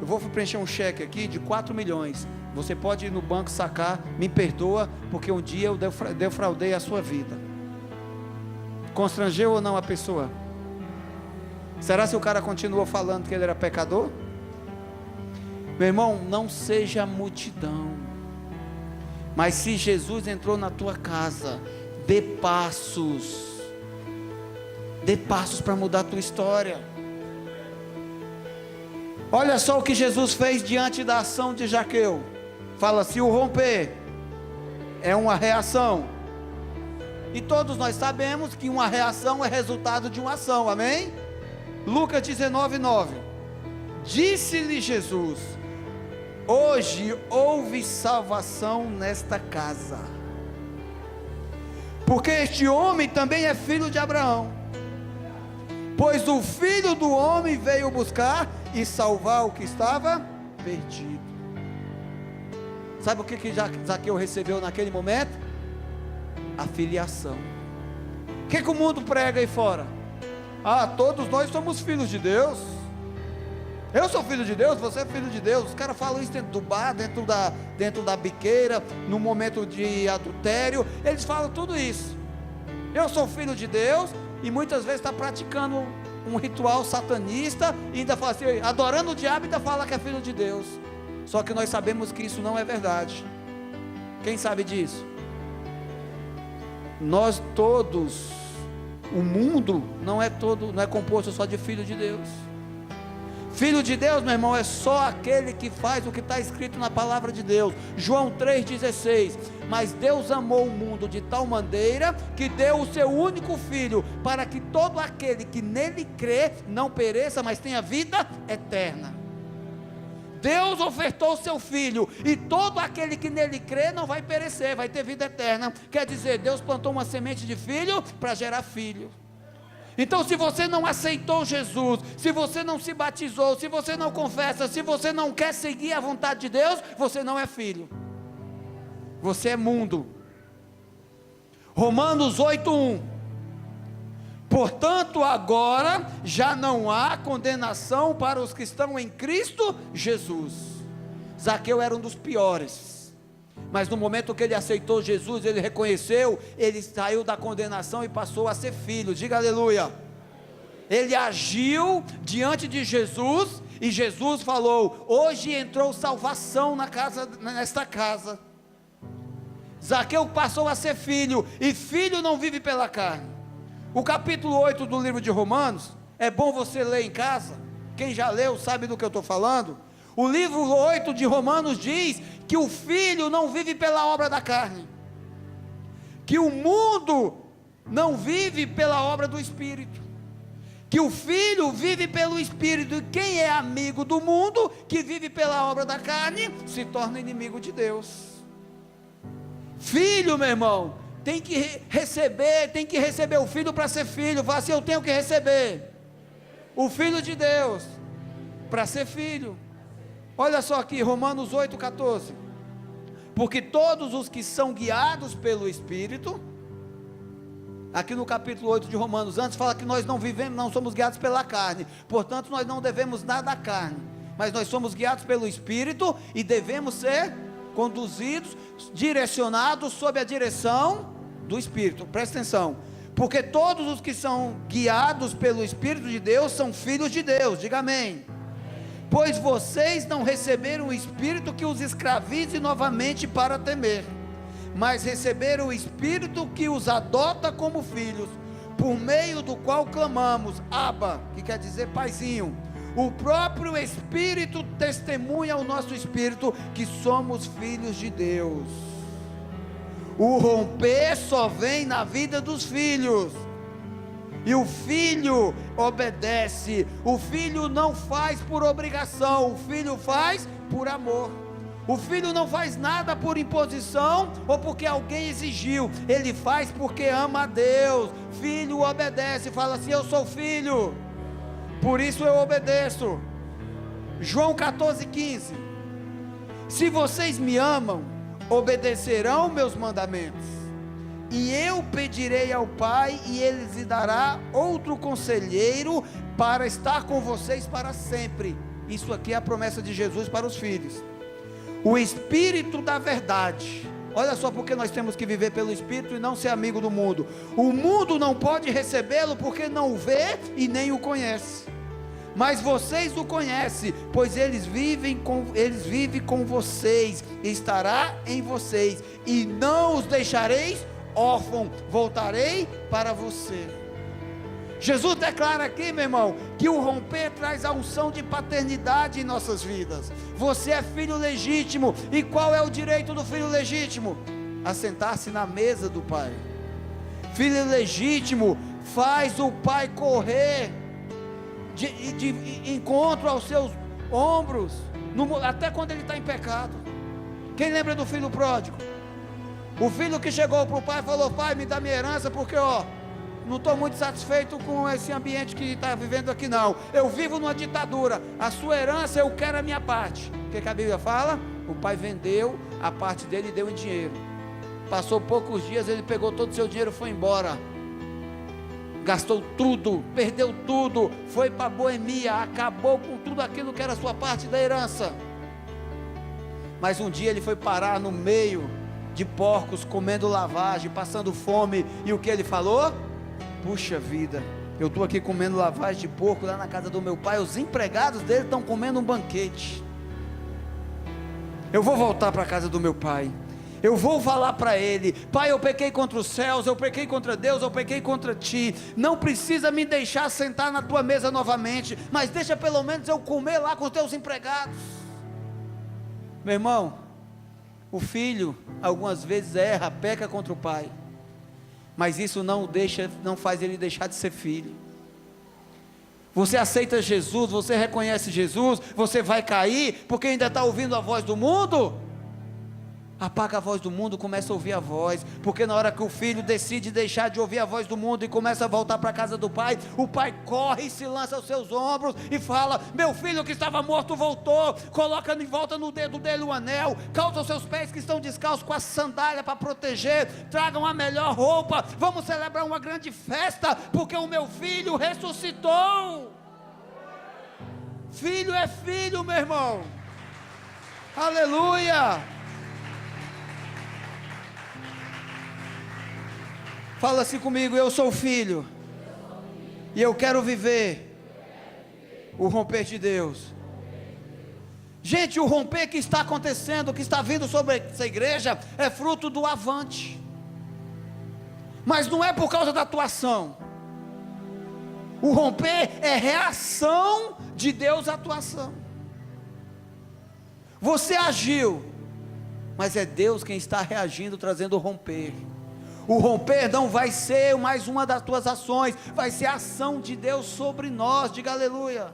Eu vou preencher um cheque aqui de 4 milhões. Você pode ir no banco sacar, me perdoa, porque um dia eu defraudei a sua vida. Constrangeu ou não a pessoa? Será se o cara continuou falando que ele era pecador? Meu irmão, não seja multidão. Mas se Jesus entrou na tua casa, dê passos para mudar a tua história. Olha só o que Jesus fez diante da ação de Zaqueu. Fala: se o romper é uma reação, e todos nós sabemos que uma reação é resultado de uma ação, amém? Lucas 19:9. Disse-lhe Jesus: hoje houve salvação nesta casa, porque este homem também é filho de Abraão, pois o Filho do Homem veio buscar e salvar o que estava perdido. Sabe o que Zaqueu recebeu naquele momento? A filiação. O que o mundo prega aí fora? Todos nós somos filhos de Deus. Eu sou filho de Deus, você é filho de Deus. Os caras falam isso dentro do bar, dentro da biqueira, no momento de adultério. Eles falam tudo isso. Eu sou filho de Deus, e muitas vezes está praticando um ritual satanista, e ainda fala assim, adorando o diabo, e ainda fala que é filho de Deus. Só que nós sabemos que isso não é verdade. Quem sabe disso? Nós todos, o mundo não é composto só de filho de Deus. Filho de Deus, meu irmão, é só aquele que faz o que está escrito na palavra de Deus. João 3,16. Mas Deus amou o mundo de tal maneira que deu o seu único filho, para que todo aquele que nele crê não pereça, mas tenha vida eterna. Deus ofertou o seu filho, e todo aquele que nele crê não vai perecer, vai ter vida eterna. Quer dizer, Deus plantou uma semente de filho para gerar filho. Então, se você não aceitou Jesus, se você não se batizou, se você não confessa, se você não quer seguir a vontade de Deus, você não é filho, você é mundo. Romanos 8:1. Portanto, agora já não há condenação para os que estão em Cristo Jesus. Zaqueu era um dos piores, mas no momento que ele aceitou Jesus, ele reconheceu, ele saiu da condenação e passou a ser filho. Diga aleluia. Ele agiu diante de Jesus, e Jesus falou: hoje entrou salvação nesta casa. Zaqueu passou a ser filho, e filho não vive pela carne. O capítulo 8 do livro de Romanos, é bom você ler em casa, quem já leu sabe do que eu estou falando. O livro 8 de Romanos diz que o filho não vive pela obra da carne, que o mundo não vive pela obra do Espírito, que o filho vive pelo Espírito, e quem é amigo do mundo, que vive pela obra da carne, se torna inimigo de Deus. Filho, meu irmão, tem que receber o filho para ser filho. Fala assim: eu tenho que receber o filho de Deus para ser filho. Olha só aqui, Romanos 8,14. Porque todos os que são guiados pelo Espírito, aqui no capítulo 8 de Romanos, antes fala que nós não vivemos, não somos guiados pela carne, portanto nós não devemos nada à carne, mas nós somos guiados pelo Espírito, e devemos ser conduzidos, direcionados sob a direção do Espírito. Presta atenção, porque todos os que são guiados pelo Espírito de Deus são filhos de Deus. Diga amém. Pois vocês não receberam o Espírito que os escravize novamente para temer, mas receberam o Espírito que os adota como filhos, por meio do qual clamamos, Abba, que quer dizer paizinho. O próprio Espírito testemunha ao nosso espírito que somos filhos de Deus. O romper só vem na vida dos filhos, e o filho obedece. O filho não faz por obrigação, o filho faz por amor. O filho não faz nada por imposição ou porque alguém exigiu, ele faz porque ama a Deus. Filho obedece, fala assim: eu sou filho, por isso eu obedeço. João 14,15. Se vocês me amam, obedecerão meus mandamentos, e eu pedirei ao Pai, e Ele lhes dará outro conselheiro para estar com vocês para sempre. Isso aqui é a promessa de Jesus para os filhos. O Espírito da verdade. Olha só porque nós temos que viver pelo Espírito e não ser amigo do mundo. O mundo não pode recebê-lo porque não o vê e nem o conhece, mas vocês o conhecem, pois eles vivem com vocês, estará em vocês, e não os deixareis órfãos, voltarei para você. Jesus declara aqui, meu irmão, que o romper traz a unção de paternidade em nossas vidas. Você é filho legítimo, e qual é o direito do filho legítimo? Assentar-se na mesa do Pai. Filho legítimo faz o Pai correr de encontro aos seus ombros, até quando ele está em pecado. Quem lembra do filho pródigo? O filho que chegou para o pai e falou: pai, me dá minha herança, porque não estou muito satisfeito com esse ambiente que está vivendo aqui não, eu vivo numa ditadura, a sua herança eu quero a minha parte. O que a Bíblia fala? O pai vendeu a parte dele e deu em dinheiro. Passou poucos dias, ele pegou todo o seu dinheiro e foi embora, gastou tudo, perdeu tudo, foi para a boemia, acabou com tudo aquilo que era a sua parte da herança. Mas um dia ele foi parar no meio de porcos, comendo lavagem, passando fome, e o que ele falou? Puxa vida, eu estou aqui comendo lavagem de porco lá na casa do meu pai, os empregados dele estão comendo um banquete, eu vou voltar para a casa do meu pai, eu vou falar para ele: pai, eu pequei contra os céus, eu pequei contra Deus, eu pequei contra ti, não precisa me deixar sentar na tua mesa novamente, mas deixa pelo menos eu comer lá com os teus empregados. Meu irmão, o filho algumas vezes erra, peca contra o pai, mas isso não faz ele deixar de ser filho. Você aceita Jesus, você reconhece Jesus, você vai cair porque ainda está ouvindo a voz do mundo? Apaga a voz do mundo, começa a ouvir a voz, porque na hora que o filho decide deixar de ouvir a voz do mundo e começa a voltar para a casa do pai, o pai corre e se lança aos seus ombros e fala: meu filho que estava morto voltou, coloca de volta no dedo dele o anel, calça os seus pés que estão descalços com a sandália para proteger, tragam a melhor roupa, vamos celebrar uma grande festa, porque o meu filho ressuscitou. Filho é filho, meu irmão, aleluia. Fala assim comigo: eu sou filho, e eu quero viver o romper de Deus. Gente, o romper que está acontecendo, que está vindo sobre essa igreja, é fruto do avante, mas não é por causa da tua ação. O romper é reação de Deus à tua ação. Você agiu, mas é Deus quem está reagindo, trazendo o romper. O romper não vai ser mais uma das tuas ações, vai ser a ação de Deus sobre nós. Diga aleluia.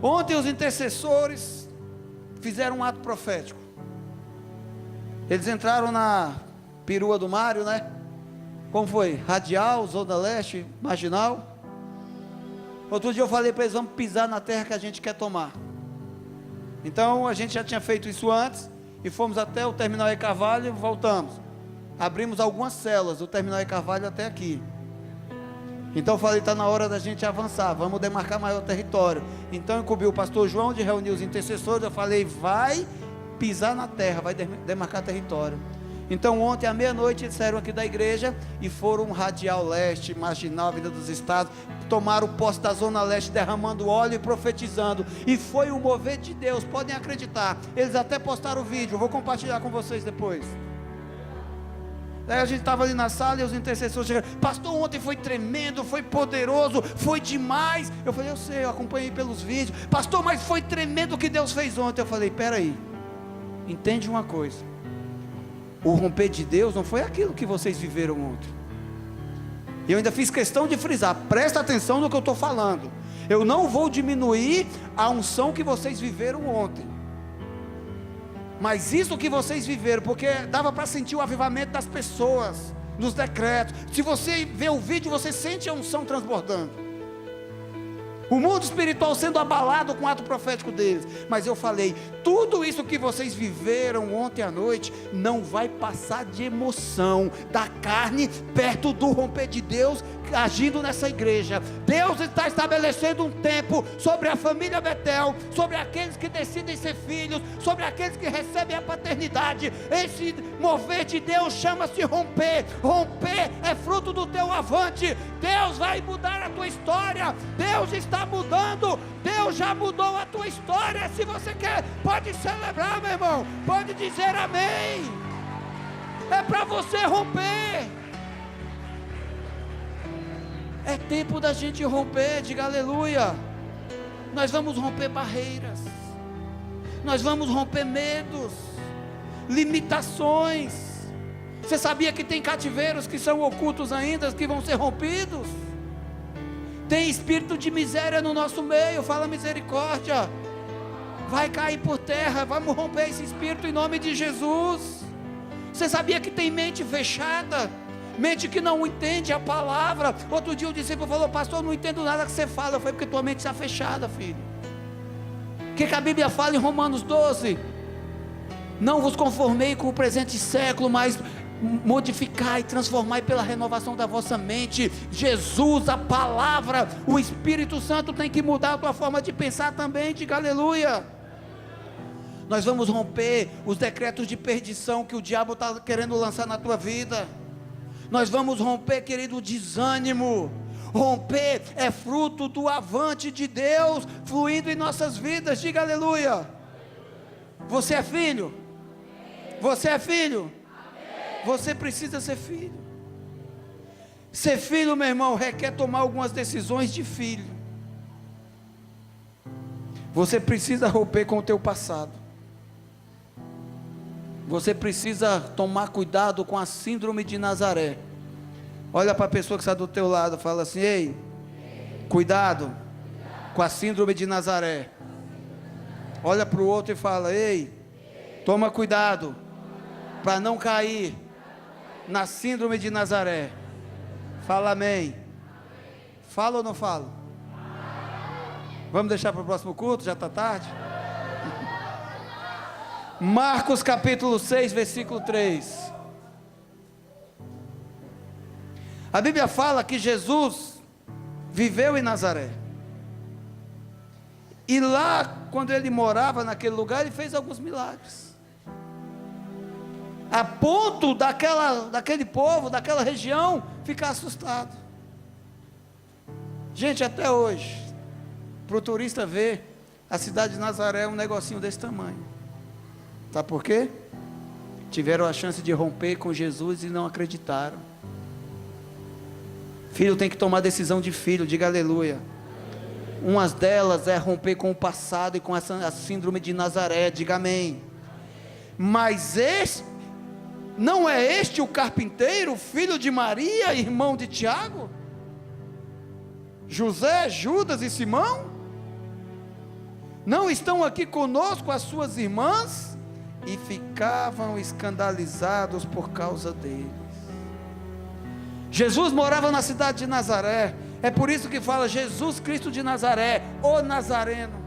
Ontem os intercessores fizeram um ato profético. Eles entraram na perua do Mário, né? Como foi? Radial, Zona Leste, Marginal. Outro dia eu falei para eles: vamos pisar na terra que a gente quer tomar. Então a gente já tinha feito isso antes, e fomos até o Terminal E. Carvalho e voltamos. Abrimos algumas células do Terminal E. Carvalho até aqui. Então eu falei: está na hora da gente avançar, vamos demarcar maior território. Então incumbiu o pastor João de reunir os intercessores. Eu falei: vai pisar na terra, vai demarcar território. Então ontem à meia-noite eles saíram aqui da igreja e foram Radial Leste, Marginal, Avenida dos Estados, tomaram posse da Zona Leste, derramando óleo e profetizando, e foi um mover de Deus, podem acreditar. Eles até postaram o vídeo, eu vou compartilhar com vocês depois. Daí a gente estava ali na sala e os intercessores chegaram: pastor, ontem foi tremendo, foi poderoso, foi demais. Eu falei: eu sei, eu acompanhei pelos vídeos. Pastor, mas foi tremendo o que Deus fez ontem. Eu falei: peraí, entende uma coisa, o romper de Deus não foi aquilo que vocês viveram ontem. E eu ainda fiz questão de frisar: presta atenção no que eu estou falando, eu não vou diminuir a unção que vocês viveram ontem, mas isso que vocês viveram, porque dava para sentir o avivamento das pessoas, nos decretos. Se você vê o vídeo, você sente a unção transbordando, o mundo espiritual sendo abalado com o ato profético deles. Mas eu falei: tudo isso que vocês viveram ontem à noite não vai passar de emoção da carne perto do romper de Deus agindo nessa igreja. Deus está estabelecendo um tempo sobre a família Betel, sobre aqueles que decidem ser filhos, sobre aqueles que recebem a paternidade. Esse mover de Deus chama-se romper. Romper é fruto do teu avante. Deus vai mudar a tua história, Deus está mudando, Deus já mudou a tua história. Se você quer, pode celebrar, meu irmão, pode dizer amém. É para você romper. É tempo da gente romper. Diga aleluia. Nós vamos romper barreiras, nós vamos romper medos, limitações. Você sabia que tem cativeiros que são ocultos ainda, que vão ser rompidos? Tem espírito de miséria no nosso meio. Fala misericórdia. Vai cair por terra. Vamos romper esse espírito em nome de Jesus. Você sabia que tem mente fechada, mente que não entende a palavra? Outro dia o discípulo falou: pastor, eu não entendo nada que você fala. Eu falei: porque tua mente está fechada, filho. O que a Bíblia fala em Romanos 12? Não vos conformei com o presente século, mas modificai e transformai pela renovação da vossa mente. Jesus, a palavra, o Espírito Santo tem que mudar a tua forma de pensar também. Diga aleluia. Nós vamos romper os decretos de perdição que o diabo está querendo lançar na tua vida. Nós vamos romper, querido, o desânimo. Romper é fruto do avante de Deus fluindo em nossas vidas. Diga aleluia. Você é filho? Você é filho? Você precisa ser filho. Ser filho, meu irmão, requer tomar algumas decisões de filho. Você precisa romper com o teu passado. Você precisa tomar cuidado com a síndrome de Nazaré. Olha para a pessoa que está do teu lado, fala assim: ei, cuidado com a síndrome de Nazaré. Olha para o outro e fala: ei, toma cuidado para não cair na síndrome de Nazaré. Fala amém. Fala ou não fala? Vamos deixar para o próximo culto? Já está tarde? Marcos capítulo 6, versículo 3. A Bíblia fala que Jesus viveu em Nazaré. E lá, quando ele morava naquele lugar, ele fez alguns milagres. A ponto daquele povo, daquela região, ficar assustado. Gente, até hoje, para o turista ver, a cidade de Nazaré é um negocinho desse tamanho. Sabe por quê? Tiveram a chance de romper com Jesus e não acreditaram. Filho tem que tomar decisão de filho, diga aleluia. Uma delas é romper com o passado e com a síndrome de Nazaré, diga amém. Mas não é este o carpinteiro, filho de Maria, irmão de Tiago? José, Judas e Simão? Não estão aqui conosco as suas irmãs? E ficavam escandalizados por causa deles. Jesus morava na cidade de Nazaré. É por isso que fala Jesus Cristo de Nazaré, o Nazareno.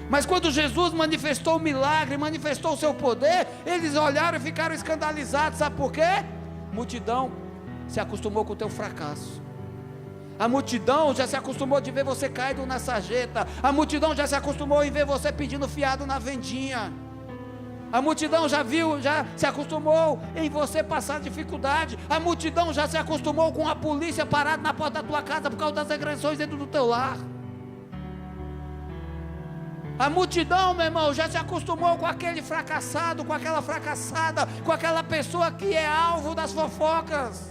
Mas quando Jesus manifestou o milagre, manifestou o seu poder, eles olharam e ficaram escandalizados. Sabe por quê? A multidão se acostumou com o teu fracasso. A multidão já se acostumou de ver você caído na sarjeta. A multidão já se acostumou em ver você pedindo fiado na vendinha. A multidão já se acostumou em você passar dificuldade. A multidão já se acostumou com a polícia parada na porta da tua casa por causa das agressões dentro do teu lar. A multidão, meu irmão, já se acostumou com aquele fracassado, com aquela fracassada, com aquela pessoa que é alvo das fofocas.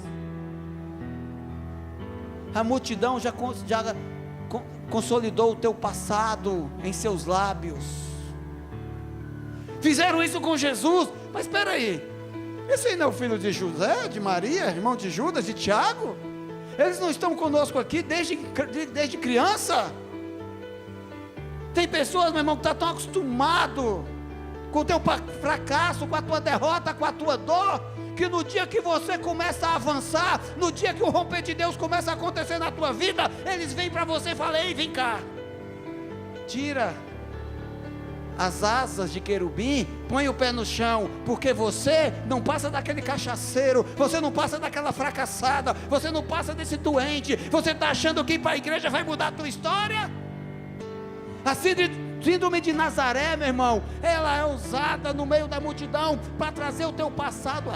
A multidão já consolidou o teu passado em seus lábios. Fizeram isso com Jesus. Mas espera aí, esse aí não é o filho de José, de Maria, irmão de Judas, de Tiago? Eles não estão conosco aqui desde criança? Tem pessoas, meu irmão, que estão tão acostumados com o teu fracasso, com a tua derrota, com a tua dor, que no dia que você começa a avançar, no dia que o romper de Deus começa a acontecer na tua vida, eles vêm para você e falam: ei, vem cá, tira as asas de querubim, põe o pé no chão, porque você não passa daquele cachaceiro, você não passa daquela fracassada, você não passa desse doente. Você está achando que ir para a igreja vai mudar a tua história? A síndrome de Nazaré, meu irmão, ela é usada no meio da multidão para trazer o teu passado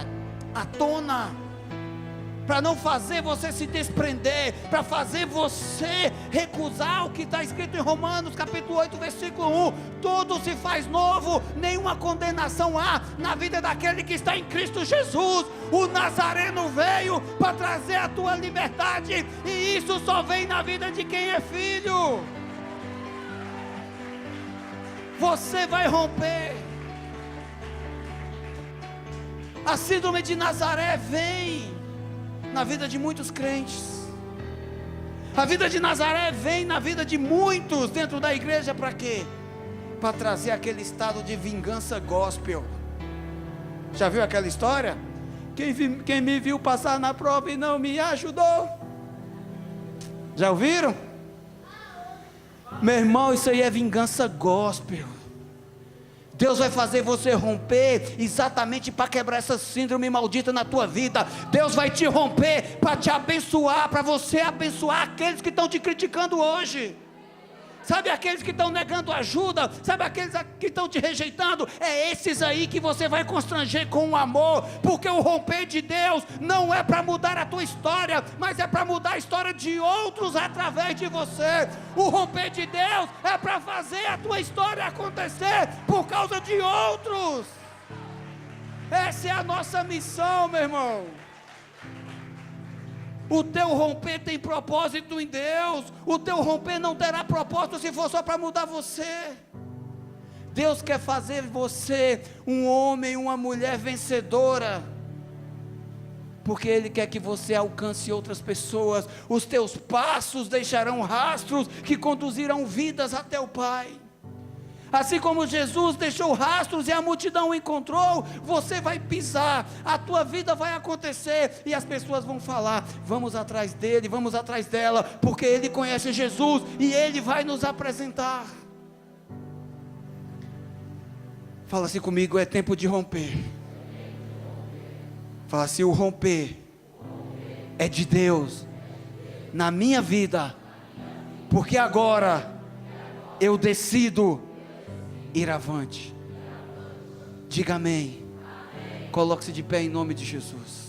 à tona, para não fazer você se desprender, para fazer você recusar o que está escrito em Romanos capítulo 8, versículo 1, tudo se faz novo, nenhuma condenação há na vida daquele que está em Cristo Jesus. O Nazareno veio para trazer a tua liberdade, e isso só vem na vida de quem é filho. Você vai romper. A síndrome de Nazaré vem na vida de muitos crentes. A vida de Nazaré vem na vida de muitos dentro da igreja. Para quê? Para trazer aquele estado de vingança gospel. Já viu aquela história? Quem me viu passar na prova e não me ajudou. Já ouviram? Meu irmão, isso aí é vingança gospel. Deus vai fazer você romper exatamente para quebrar essa síndrome maldita na tua vida. Deus vai te romper para te abençoar, para você abençoar aqueles que estão te criticando hoje. Sabe aqueles que estão negando ajuda? Sabe aqueles que estão te rejeitando? É esses aí que você vai constranger com o amor. Porque o romper de Deus não é para mudar a tua história, mas é para mudar a história de outros através de você. O romper de Deus é para fazer a tua história acontecer por causa de outros. Essa é a nossa missão, meu irmão. O teu romper tem propósito em Deus. O teu romper não terá propósito se for só para mudar você. Deus quer fazer você um homem, uma mulher vencedora, porque Ele quer que você alcance outras pessoas. Os teus passos deixarão rastros que conduzirão vidas até o Pai. Assim como Jesus deixou rastros e a multidão o encontrou, você vai pisar, a tua vida vai acontecer e as pessoas vão falar: vamos atrás dele, vamos atrás dela, porque ele conhece Jesus e ele vai nos apresentar. Fala assim comigo: é tempo de romper. Fala assim: o romper é de Deus na minha vida, porque agora eu decido ir avante. Diga amém. Coloque-se de pé em nome de Jesus.